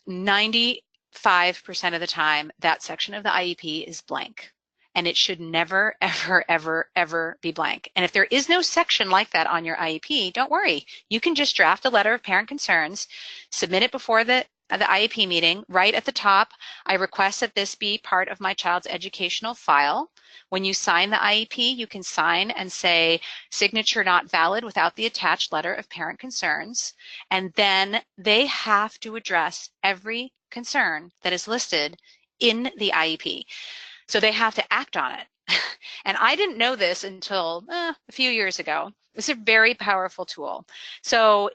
95% of the time, that section of the IEP is blank, and it should never, ever, ever, ever be blank. And if there is no section like that on your IEP, don't worry. You can just draft a letter of parent concerns, submit it before the IEP meeting, right at the top. I request that this be part of my child's educational file. When you sign the IEP, you can sign and say signature not valid without the attached letter of parent concerns. And then they have to address every concern that is listed in the IEP. So they have to act on it. And I didn't know this until a few years ago. It's a very powerful tool. So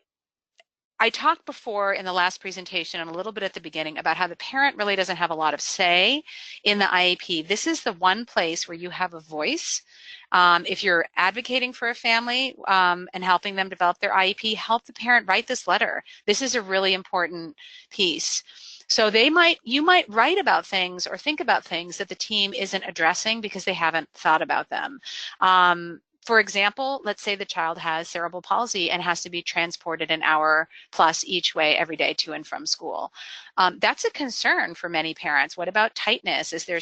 I talked before in the last presentation and a little bit at the beginning about how the parent really doesn't have a lot of say in the IEP. This is the one place where you have a voice If you're advocating for a family and helping them develop their IEP, help the parent write this letter. This is a really important piece. So you might write about things or think about things that the team isn't addressing because they haven't thought about them. For example, let's say the child has cerebral palsy and has to be transported an hour plus each way every day to and from school. That's a concern for many parents. What about tightness? Is there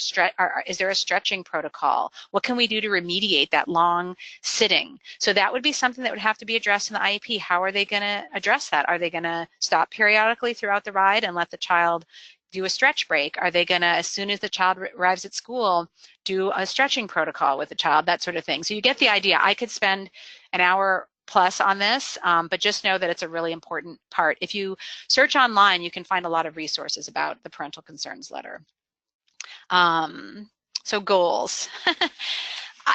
a stretching protocol? What can we do to remediate that long sitting? So that would be something that would have to be addressed in the IEP. How are they going to address that? Are they going to stop periodically throughout the ride and let the child do a stretch break? Are they going to, as soon as the child arrives at school, do a stretching protocol with the child, that sort of thing? So you get the idea. I could spend an hour plus on this, but just know that it's a really important part. If you search online, you can find a lot of resources about the parental concerns letter. So goals.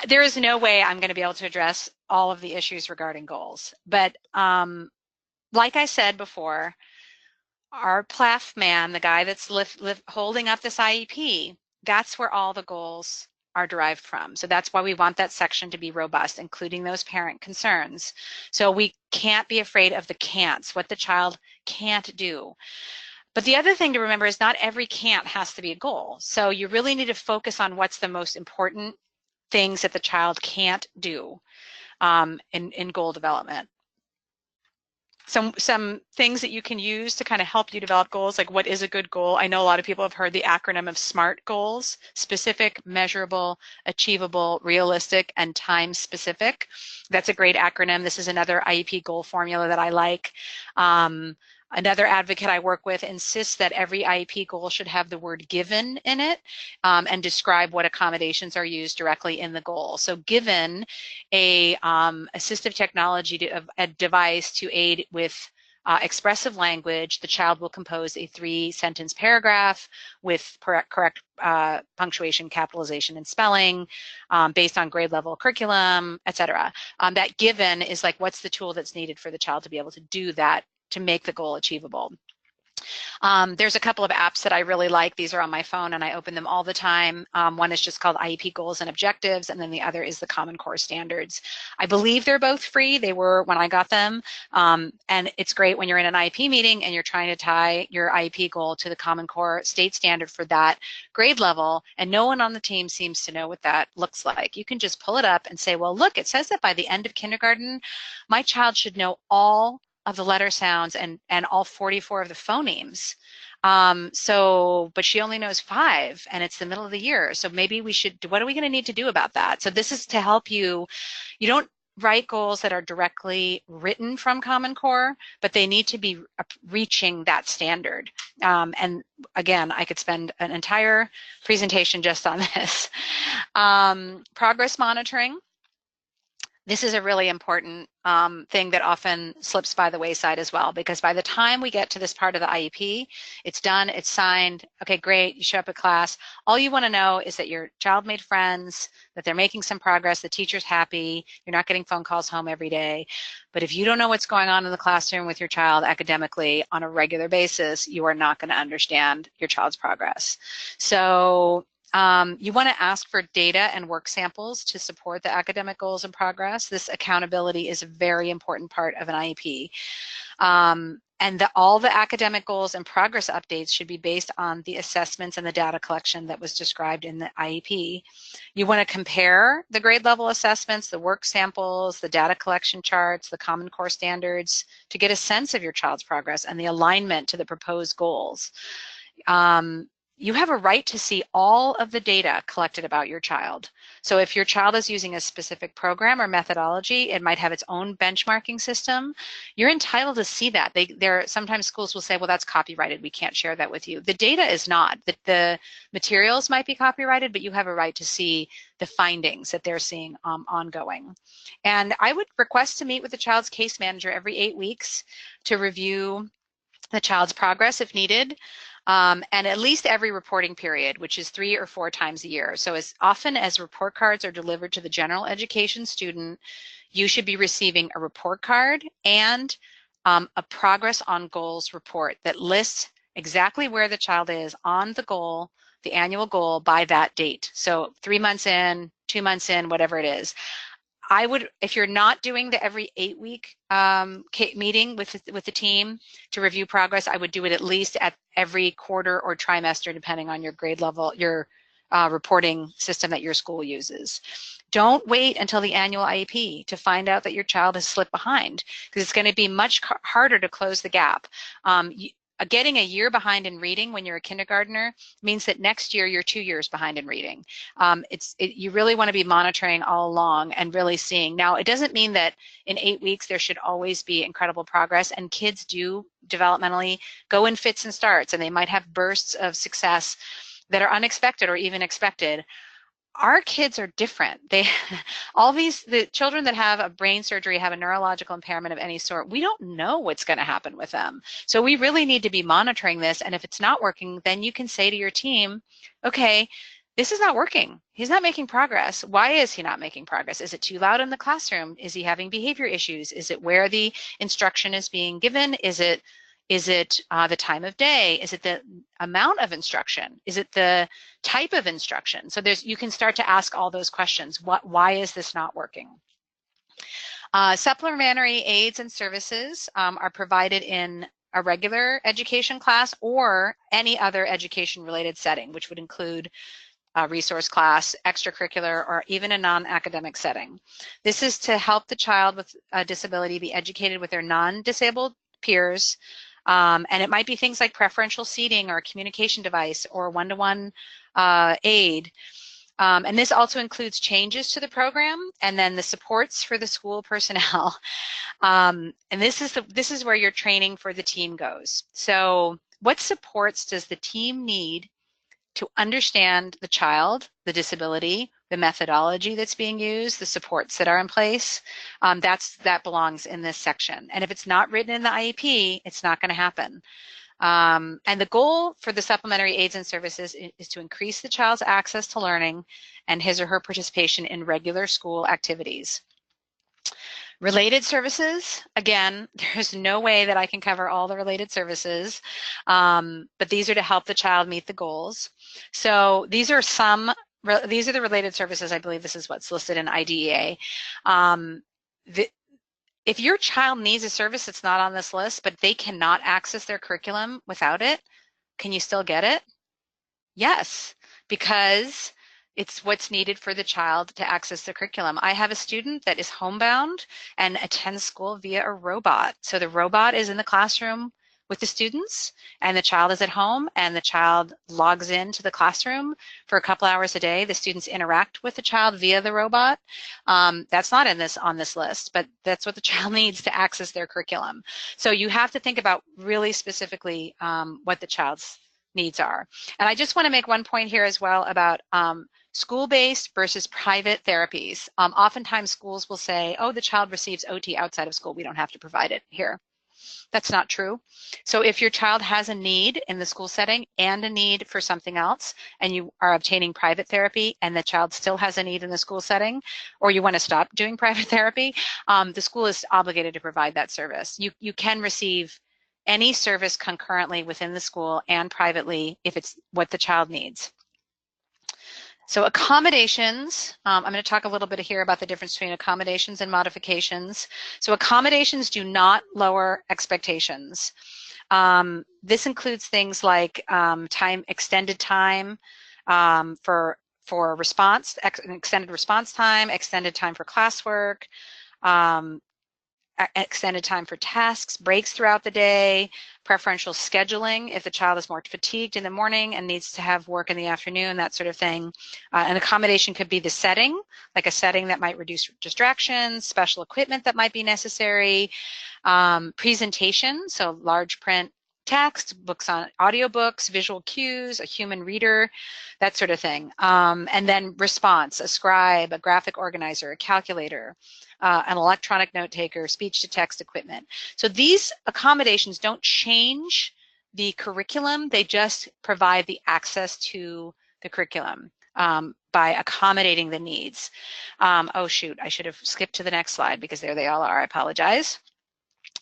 There is no way I'm going to be able to address all of the issues regarding goals, but like I said before, our PLAF man, the guy that's holding up this IEP, that's where all the goals are derived from. So that's why we want that section to be robust, including those parent concerns. So we can't be afraid of the can'ts, what the child can't do. But the other thing to remember is not every can't has to be a goal. So you really need to focus on what's the most important things that the child can't do in goal development. Some things that you can use to kind of help you develop goals, like what is a good goal? I know a lot of people have heard the acronym of SMART goals: specific, measurable, achievable, realistic, and time specific. That's a great acronym. This is another IEP goal formula that I like. Another advocate I work with insists that every IEP goal should have the word given in it and describe what accommodations are used directly in the goal. So given a assistive technology, a device to aid with expressive language, the child will compose a 3-sentence paragraph with correct punctuation, capitalization, and spelling based on grade level curriculum, etc. That given is like, what's the tool that's needed for the child to be able to do that, to make the goal achievable. There's a couple of apps that I really like. These are on my phone and I open them all the time. One is just called IEP Goals and Objectives, and then the other is the Common Core Standards. I believe they're both free. They were when I got them. And it's great when you're in an IEP meeting and you're trying to tie your IEP goal to the Common Core state standard for that grade level, and no one on the team seems to know what that looks like. You can just pull it up and say, well, look, it says that by the end of kindergarten, my child should know all of the letter sounds and all 44 of the phonemes. But she only knows 5 and it's the middle of the year. So maybe we should, what are we going to need to do about that? So this is to help you. You don't write goals that are directly written from Common Core, but they need to be reaching that standard. And again, I could spend an entire presentation just on this. Progress monitoring. This is a really important thing that often slips by the wayside as well, because by the time we get to this part of the IEP, it's done, it's signed, okay, great, you show up at class. All you want to know is that your child made friends, that they're making some progress, the teacher's happy, you're not getting phone calls home every day. But if you don't know what's going on in the classroom with your child academically on a regular basis, you are not going to understand your child's progress. So you want to ask for data and work samples to support the academic goals and progress. This accountability is a very important part of an IEP. And all the academic goals and progress updates should be based on the assessments and the data collection that was described in the IEP. You want to compare the grade level assessments, the work samples, the data collection charts, the Common Core standards to get a sense of your child's progress and the alignment to the proposed goals. You have a right to see all of the data collected about your child. So if your child is using a specific program or methodology, it might have its own benchmarking system. You're entitled to see that. Sometimes schools will say, well, that's copyrighted. We can't share that with you. The data is not. The materials might be copyrighted, but you have a right to see the findings that they're seeing ongoing. And I would request to meet with the child's case manager every 8 weeks to review the child's progress if needed. And at least every reporting period, which is 3 or 4 times a year. So as often as report cards are delivered to the general education student, you should be receiving a report card and a progress on goals report that lists exactly where the child is on the goal, the annual goal, by that date. So 3 months in, 2 months in, whatever it is. I would, if you're not doing the every 8-week meeting with the team to review progress, I would do it at least at every quarter or trimester, depending on your grade level, your reporting system that your school uses. Don't wait until the annual IEP to find out that your child has slipped behind, because it's going to be much harder to close the gap. Getting a year behind in reading when you're a kindergartner means that next year you're 2 years behind in reading. You really want to be monitoring all along and really seeing. Now, it doesn't mean that in 8 weeks there should always be incredible progress, and kids do developmentally go in fits and starts, and they might have bursts of success that are unexpected or even expected. Our kids are different. The children that have a brain surgery have a neurological impairment of any sort. We don't know what's going to happen with them. So we really need to be monitoring this. And if it's not working, then you can say to your team, okay, this is not working. He's not making progress. Why is he not making progress? Is it too loud in the classroom? Is he having behavior issues? Is it where the instruction is being given? Is it the time of day? Is it the amount of instruction? Is it the type of instruction? So you can start to ask all those questions. Why is this not working? Supplementary aids and services are provided in a regular education class or any other education-related setting, which would include a resource class, extracurricular, or even a non-academic setting. This is to help the child with a disability be educated with their non-disabled peers. And it might be things like preferential seating or a communication device or one-to-one aid. And this also includes changes to the program and then the supports for the school personnel. And this is where your training for the team goes. So what supports does the team need to understand the child, the disability, the methodology that's being used, the supports that are in place? That belongs in this section. And if it's not written in the IEP, it's not going to happen. And the goal for the supplementary aids and services is to increase the child's access to learning and his or her participation in regular school activities. Related services, again, there's no way that I can cover all the related services, but these are to help the child meet the goals. So these are the related services. I believe this is what's listed in IDEA. If your child needs a service that's not on this list, but they cannot access their curriculum without it, can you still get it? Yes, because it's what's needed for the child to access the curriculum. I have a student that is homebound and attends school via a robot. So the robot is in the classroom with the students, and the child is at home, and the child logs into the classroom for a couple hours a day. The students interact with the child via the robot. That's not on this list, but that's what the child needs to access their curriculum. So you have to think about really specifically what the child's needs are. And I just want to make one point here as well about school-based versus private therapies. Oftentimes schools will say, oh, the child receives OT outside of school, we don't have to provide it here. That's not true. So if your child has a need in the school setting and a need for something else, and you are obtaining private therapy and the child still has a need in the school setting, or you want to stop doing private therapy, the school is obligated to provide that service. You can receive any service concurrently within the school and privately if it's what the child needs. So accommodations, I'm going to talk a little bit here about the difference between accommodations and modifications. So accommodations do not lower expectations. This includes things like extended time for response, extended response time, extended time for classwork, extended time for tasks, breaks throughout the day, preferential scheduling if the child is more fatigued in the morning and needs to have work in the afternoon, that sort of thing. An accommodation could be the setting, like a setting that might reduce distractions, special equipment that might be necessary, presentation, so large print text, books on audiobooks, visual cues, a human reader, that sort of thing. And then response, a scribe, a graphic organizer, a calculator, an electronic note taker, speech to text equipment. So these accommodations don't change the curriculum, they just provide the access to the curriculum by accommodating the needs. Oh shoot, I should have skipped to the next slide because there they all are, I apologize.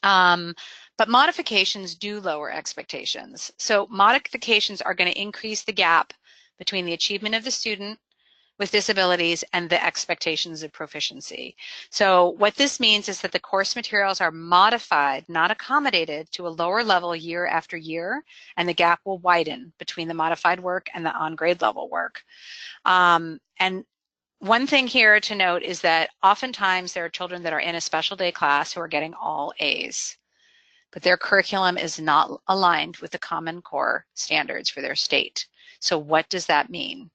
But modifications do lower expectations. So modifications are going to increase the gap between the achievement of the student with disabilities and the expectations of proficiency. So what this means is that the course materials are modified, not accommodated, to a lower level year after year, and the gap will widen between the modified work and the on-grade level work. And one thing here to note is that oftentimes there are children that are in a special day class who are getting all A's, but their curriculum is not aligned with the Common Core standards for their state. So what does that mean?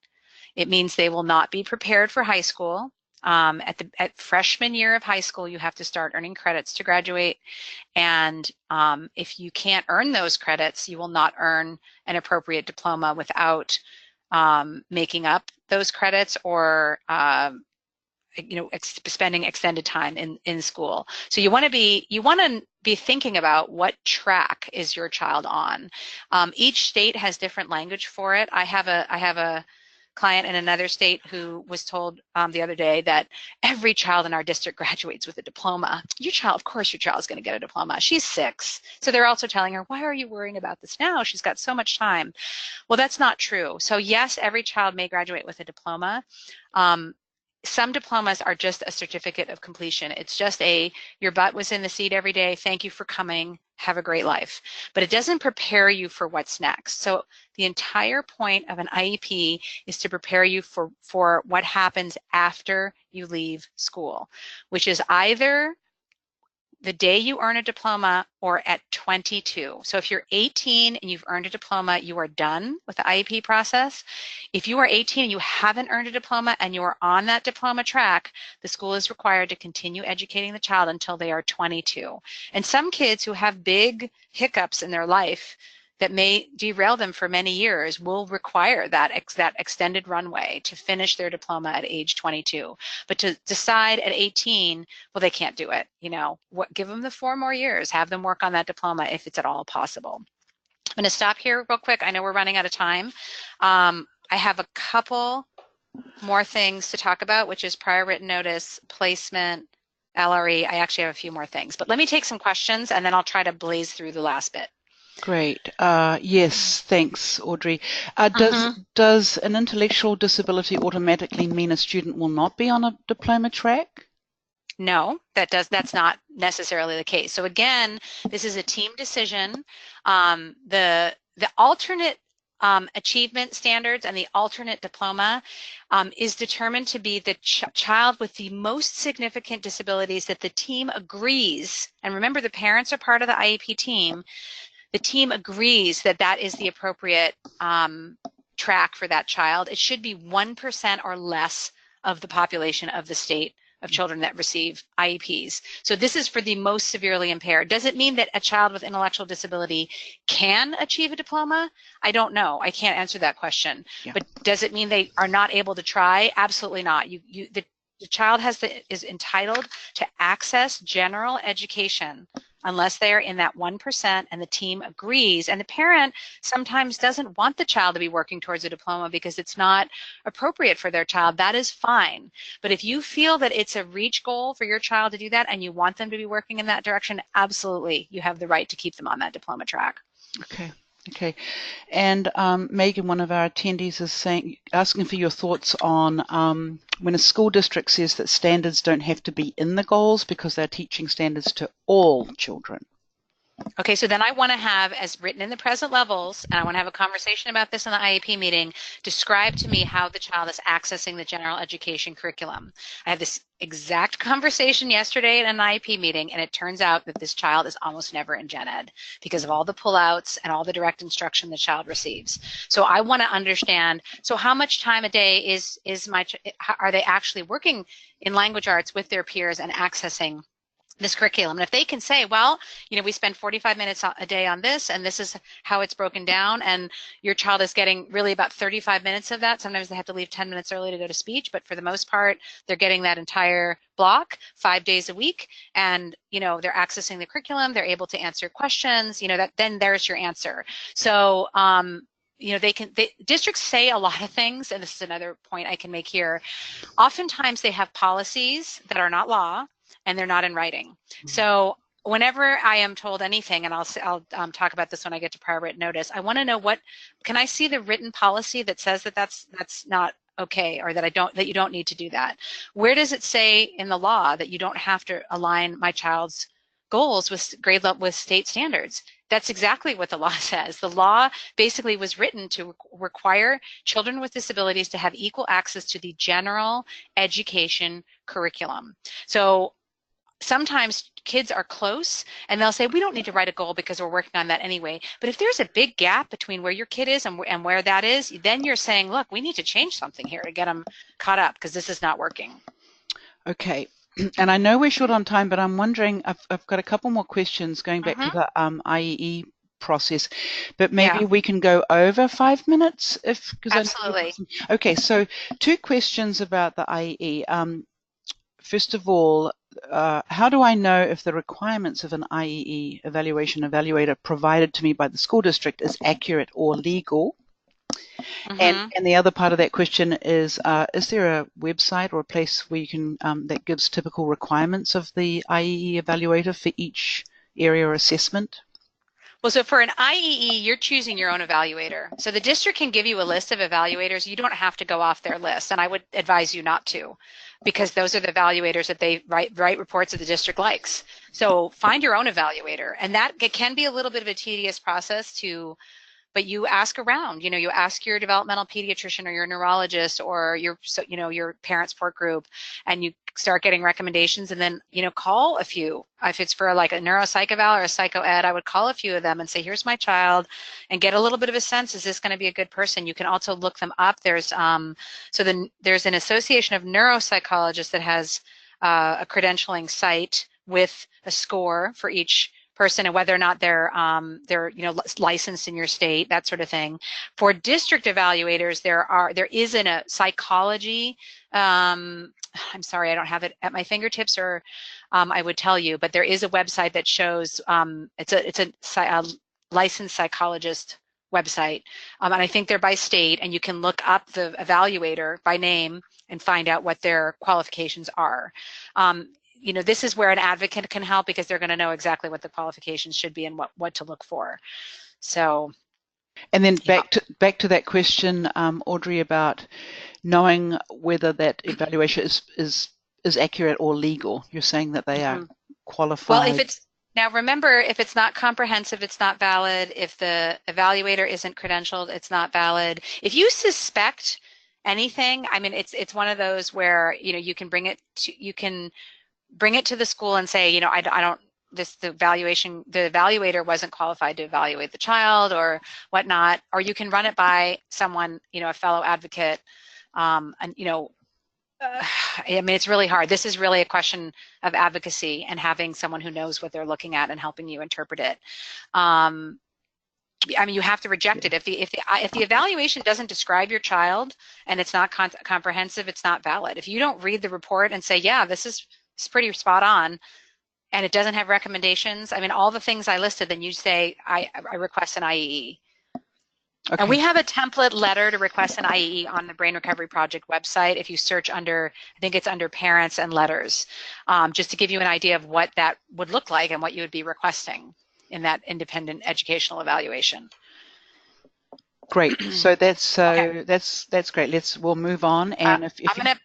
It means they will not be prepared for high school. At freshman year of high school, you have to start earning credits to graduate. And if you can't earn those credits, you will not earn an appropriate diploma without making up those credits or spending extended time in school. So you want to be thinking about what track is your child on. Each state has different language for it. I have a client in another state who was told the other day that every child in our district graduates with a diploma. Of course your child's going to get a diploma. She's 6. So they're also telling her, why are you worrying about this now? She's got so much time. Well, that's not true. So yes, every child may graduate with a diploma. Some diplomas are just a certificate of completion. It's just your butt was in the seat every day. Thank you for coming. Have a great life. But it doesn't prepare you for what's next. So the entire point of an IEP is to prepare you for what happens after you leave school, which is either the day you earn a diploma or at 22. So if you're 18 and you've earned a diploma, you are done with the IEP process. If you are 18 and you haven't earned a diploma and you are on that diploma track, the school is required to continue educating the child until they are 22. And some kids who have big hiccups in their life that may derail them for many years will require that extended runway to finish their diploma at age 22. But to decide at 18, well, they can't do it. Give them the 4 more years, have them work on that diploma if it's at all possible. I'm going to stop here real quick. I know we're running out of time. I have a couple more things to talk about, which is prior written notice, placement, LRE. I actually have a few more things, but let me take some questions and then I'll try to blaze through the last bit. Great. Yes, thanks, Audrey. Does an intellectual disability automatically mean a student will not be on a diploma track? No, that's not necessarily the case. So again, this is a team decision. The alternate achievement standards and the alternate diploma is determined to be the child with the most significant disabilities that the team agrees, and remember the parents are part of the IEP team, the team agrees that that is the appropriate track for that child. It should be 1% or less of the population of the state of children that receive IEPs. So this is for the most severely impaired. Does it mean that a child with intellectual disability can achieve a diploma? I don't know. I can't answer that question. Yeah. But does it mean they are not able to try? Absolutely not. The child is entitled to access general education unless they are in that 1% and the team agrees. And the parent sometimes doesn't want the child to be working towards a diploma because it's not appropriate for their child. That is fine. But if you feel that it's a reach goal for your child to do that and you want them to be working in that direction, absolutely, you have the right to keep them on that diploma track. Okay. And Megan, one of our attendees, is asking for your thoughts on when a school district says that standards don't have to be in the goals because they're teaching standards to all children. Okay, so then I want to have, as written in the present levels, and I want to have a conversation about this in the IEP meeting, describe to me how the child is accessing the general education curriculum. I had this exact conversation yesterday at an IEP meeting, and it turns out that this child is almost never in gen ed because of all the pullouts and all the direct instruction the child receives. So I want to understand, so how much time a day are they actually working in language arts with their peers and accessing this curriculum? And if they can say, well, we spend 45 minutes a day on this, and this is how it's broken down, and your child is getting really about 35 minutes of that. Sometimes they have to leave 10 minutes early to go to speech, but for the most part, they're getting that entire block 5 days a week, and they're accessing the curriculum, they're able to answer questions, then there's your answer. So districts say a lot of things, and this is another point I can make here. Oftentimes they have policies that are not law, and they're not in writing. Mm-hmm. So whenever I am told anything, and I'll talk about this when I get to prior written notice, I want to know can I see the written policy that says that that's not okay, or that you don't need to do that? Where does it say in the law that you don't have to align my child's goals with grade level with state standards? That's exactly what the law says. The law basically was written to require children with disabilities to have equal access to the general education curriculum. So sometimes kids are close and they'll say, we don't need to write a goal because we're working on that anyway. But if there's a big gap between where your kid is and where that is, then you're saying, look, we need to change something here to get them caught up because this is not working. Okay. And I know we're short on time, but I'm wondering, I've got a couple more questions going back to the IEE process, but maybe we can go over 5 minutes if, because absolutely. Okay, so 2 questions about the IEE. First of all, how do I know if the requirements of an IEE evaluator provided to me by the school district is accurate or legal? And the other part of that question is there a website or a place where you can that gives typical requirements of the IEE evaluator for each area or assessment? Well, so for an IEE, you're choosing your own evaluator. So the district can give you a list of evaluators. You don't have to go off their list, and I would advise you not to, because those are the evaluators that they write reports that the district likes. So find your own evaluator, and that it can be a little bit of a tedious process to. But you ask around, you ask your developmental pediatrician or your neurologist or your parent support group, and you start getting recommendations, and then, call a few. If it's for like a neuropsych eval or a psycho ed, I would call a few of them and say, here's my child, and get a little bit of a sense, is this going to be a good person? You can also look them up. There's there's an association of neuropsychologists that has a credentialing site with a score for each person and whether or not they're licensed in your state, that sort of thing. For district evaluators, there is a psychology. I'm sorry, I don't have it at my fingertips, or I would tell you, but there is a website that shows it's a licensed psychologist website, and I think they're by state, and you can look up the evaluator by name and find out what their qualifications are. This is where an advocate can help, because they're going to know exactly what the qualifications should be and what to look for. So, and then back to that question, Audrey, about knowing whether that evaluation is accurate or legal. You're saying that they are qualified. Well, now remember, if it's not comprehensive, it's not valid. If the evaluator isn't credentialed, it's not valid. If you suspect anything, I mean, it's one of those where you can bring it to the school and say, the evaluator wasn't qualified to evaluate the child or whatnot, or you can run it by someone, a fellow advocate. I mean, it's really hard. This is really a question of advocacy and having someone who knows what they're looking at and helping you interpret it. I mean, you have to reject it. If the evaluation doesn't describe your child and it's not comprehensive, it's not valid. If you don't read the report and say, yeah, this is pretty spot on, and it doesn't have recommendations, I mean, all the things I listed, then you say, I request an IEE. Okay. And we have a template letter to request an IEE on the Brain Recovery Project website. If you search under, I think it's under parents and letters, just to give you an idea of what that would look like and what you would be requesting in that independent educational evaluation. Great. So that's great. We'll move on. And if you've got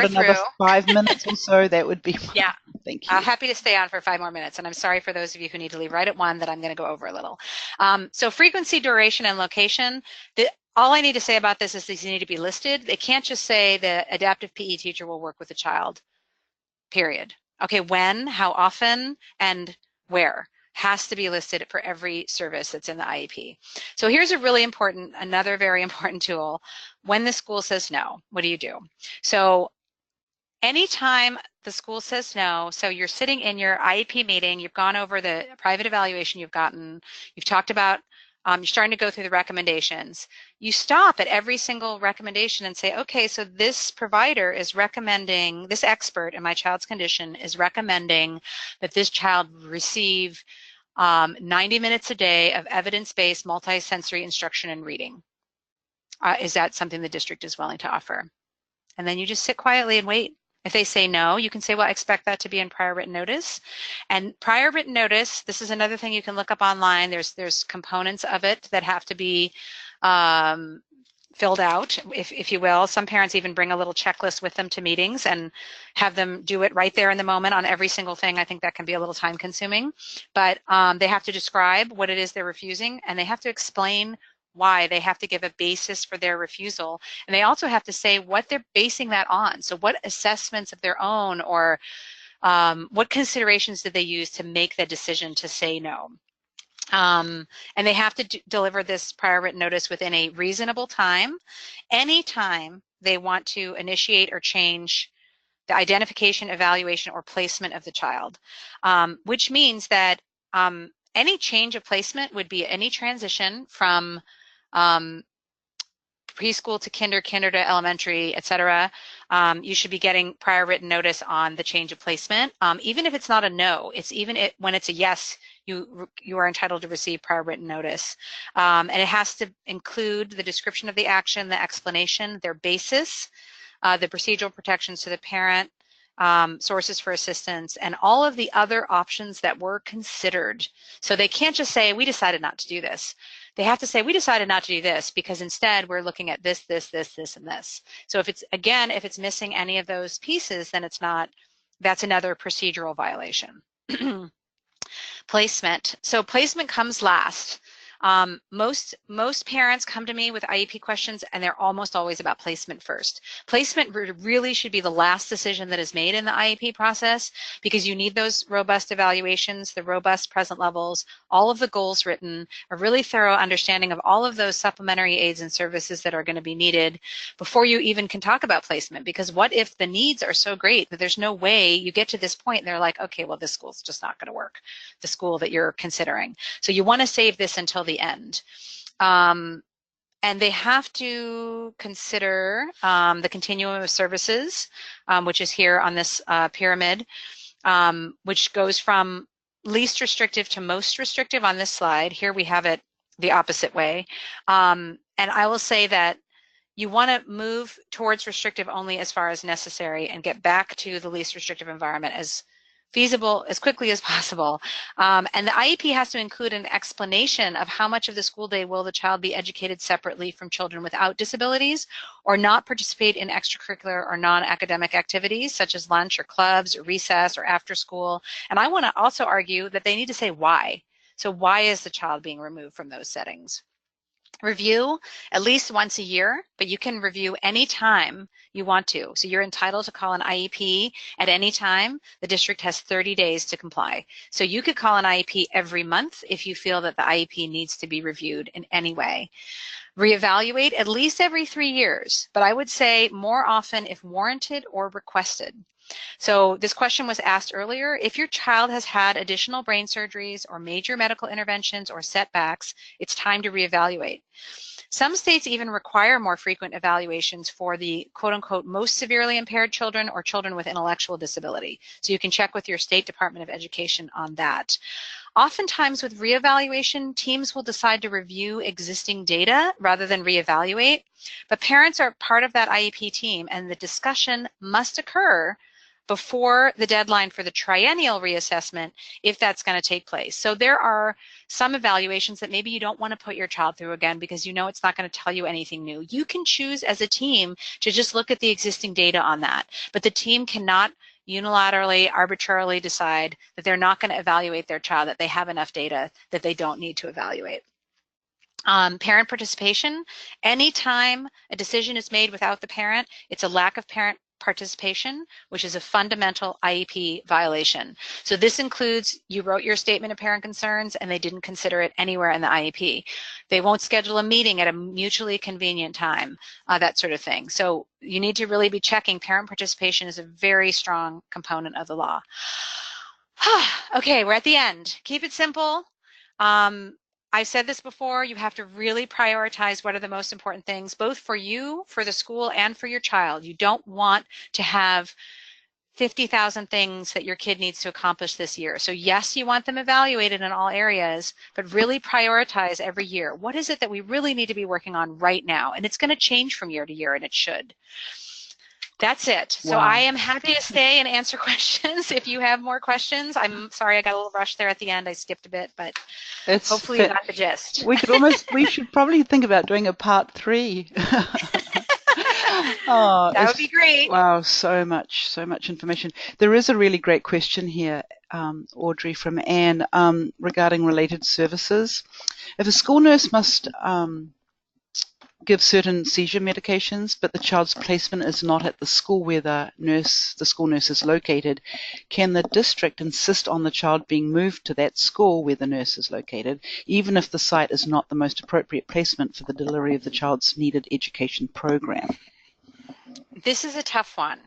another 5 minutes or so, that would be yeah. Thank you. Happy to stay on for 5 more minutes, and I'm sorry for those of you who need to leave right at 1 that I'm going to go over a little. So frequency, duration, and location. All I need to say about this is these need to be listed. They can't just say the adaptive PE teacher will work with the child, period. Okay, when, how often, and where has to be listed for every service that's in the IEP. So here's another very important tool. When the school says no, what do? So anytime the school says no, so you're sitting in your IEP meeting, you've gone over the private evaluation you've gotten, you've talked about, you're starting to go through the recommendations. You stop at every single recommendation and say, okay, so this provider is recommending, this expert in my child's condition is recommending that this child receive 90 minutes a day of evidence-based multisensory instruction and reading. Is that something the district is willing to offer? And then you just sit quietly and wait. If they say no, you can say, well, I expect that to be in prior written notice. And prior written notice, this is another thing you can look up online. There's components of it that have to be filled out, if you will. Some parents even bring a little checklist with them to meetings and have them do it right there in the moment on every single thing. I think that can be a little time consuming, but they have to describe what it is they're refusing, and they have to explain why. They have to give a basis for their refusal, and they also have to say what they're basing that on. So what assessments of their own, or what considerations did they use to make the decision to say no? And they have to deliver this prior written notice within a reasonable time. Anytime they want to initiate or change the identification, evaluation, or placement of the child, which means that any change of placement would be any transition from preschool to kinder to elementary, etc. You should be getting prior written notice on the change of placement. Even if it's not a no, when it's a yes, you are entitled to receive prior written notice. And it has to include the description of the action, the explanation, their basis, the procedural protections to the parent, sources for assistance, and all of the other options that were considered. So they can't just say, we decided not to do this. They have to say, we decided not to do this because instead we're looking at this, and this. So if it's missing any of those pieces, then that's another procedural violation. Placement. So placement comes last. Most parents come to me with IEP questions, and they're almost always about placement first. Placement really should be the last decision that is made in the IEP process, because you need those robust evaluations, the robust present levels, all of the goals written, a really thorough understanding of all of those supplementary aids and services that are going to be needed before you even can talk about placement. Because what if the needs are so great that there's no way you get to this point and they're like, okay, well, this school's just not going to work, the school that you're considering. So you want to save this until the end. And they have to consider the continuum of services, which is here on this pyramid, which goes from least restrictive to most restrictive on this slide. Here we have it the opposite way. And I will say that you want to move towards restrictive only as far as necessary and get back to the least restrictive environment as feasible as quickly as possible. And the IEP has to include an explanation of how much of the school day will the child be educated separately from children without disabilities, or not participate in extracurricular or non-academic activities such as lunch or clubs or recess or after school. And I want to also argue that they need to say why. So why is the child being removed from those settings? Review at least once a year, but you can review any time you want to. So you're entitled to call an IEP at any time. The district has 30 days to comply. So you could call an IEP every month if you feel that the IEP needs to be reviewed in any way. Reevaluate at least every 3 years, but I would say more often if warranted or requested. So this question was asked earlier. If your child has had additional brain surgeries or major medical interventions or setbacks, it's time to reevaluate. Some states even require more frequent evaluations for the quote-unquote most severely impaired children or children with intellectual disability. So you can check with your state Department of Education on that. Oftentimes with reevaluation, teams will decide to review existing data rather than reevaluate, but parents are part of that IEP team, and the discussion must occur before the deadline for the triennial reassessment, if that's going to take place. So there are some evaluations that maybe you don't want to put your child through again because you know it's not going to tell you anything new. You can choose as a team to just look at the existing data on that, but the team cannot unilaterally, arbitrarily decide that they're not going to evaluate their child, that they have enough data that they don't need to evaluate. Parent participation. Anytime a decision is made without the parent, it's a lack of parent participation, which is a fundamental IEP violation. So this includes, you wrote your statement of parent concerns and they didn't consider it anywhere in the IEP. They won't schedule a meeting at a mutually convenient time, that sort of thing. So you need to really be checking. Parent participation is a very strong component of the law. Okay, we're at the end. Keep it simple. I've said this before, you have to really prioritize what are the most important things, both for you, for the school, and for your child. You don't want to have 50,000 things that your kid needs to accomplish this year. So yes, you want them evaluated in all areas, but really prioritize every year. What is it that we really need to be working on right now? And it's going to change from year to year, and it should. That's it. So Wow. I am happy to stay and answer questions if you have more questions. I'm sorry I got a little rushed there at the end. I skipped a bit, but hopefully you got the gist. We should probably think about doing a part 3. Oh, that would be great. Wow, so much information. There is a really great question here, Audrey, from Anne, regarding related services. If a school nurse must give certain seizure medications, but the child's placement is not at the school where the school nurse is located, can the district insist on the child being moved to that school where the nurse is located, even if the site is not the most appropriate placement for the delivery of the child's needed education program? This is a tough one.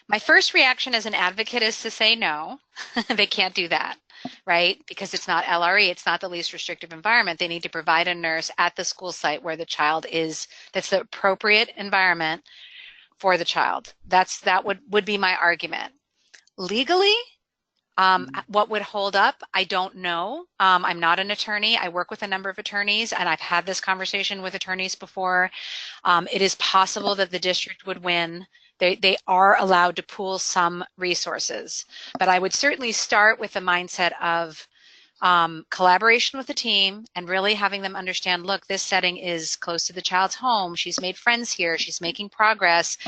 My first reaction as an advocate is to say no. They can't do that, right? Because it's not LRE, it's not the least restrictive environment. They need to provide a nurse at the school site where the child is, that's the appropriate environment for the child. That would be my argument. Legally, what would hold up? I don't know. I'm not an attorney. I work with a number of attorneys, and I've had this conversation with attorneys before. It is possible that the district would win. They are allowed to pool some resources, but I would certainly start with the mindset of collaboration with the team and really having them understand, look, this setting is close to the child's home. She's made friends here. She's making progress.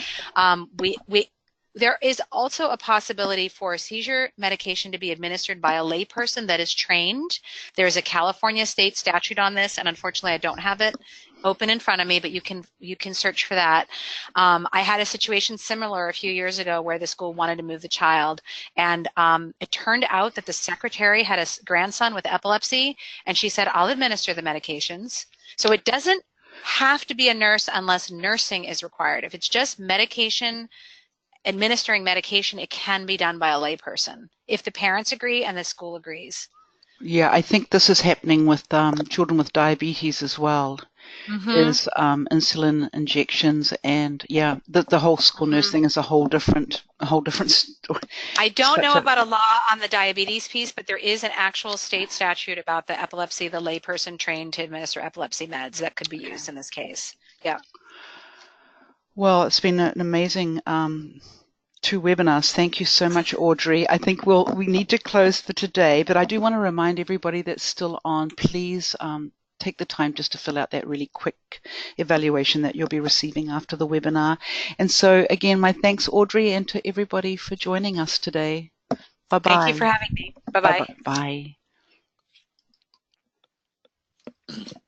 There is also a possibility for seizure medication to be administered by a layperson that is trained. There's a California state statute on this, and unfortunately I don't have it open in front of me, but you can search for that. I had a situation similar a few years ago where the school wanted to move the child, and it turned out that the secretary had a grandson with epilepsy, and she said, I'll administer the medications. So it doesn't have to be a nurse unless nursing is required. If it's just medication, administering medication, it can be done by a layperson if the parents agree and the school agrees. Yeah, I think this is happening with children with diabetes as well. Is insulin injections, and yeah, the whole school nurse thing is a whole different story. I don't know about a law on the diabetes piece, but there is an actual state statute about the epilepsy, the layperson trained to administer epilepsy meds that could be used in this case. Yeah. Well, it's been an amazing 2 webinars. Thank you so much, Audrey. I think we need to close for today, but I do want to remind everybody that's still on, please take the time just to fill out that really quick evaluation that you'll be receiving after the webinar. And so again, my thanks, Audrey, and to everybody for joining us today. Bye-bye. Thank you for having me. Bye-bye. Bye-bye. Bye.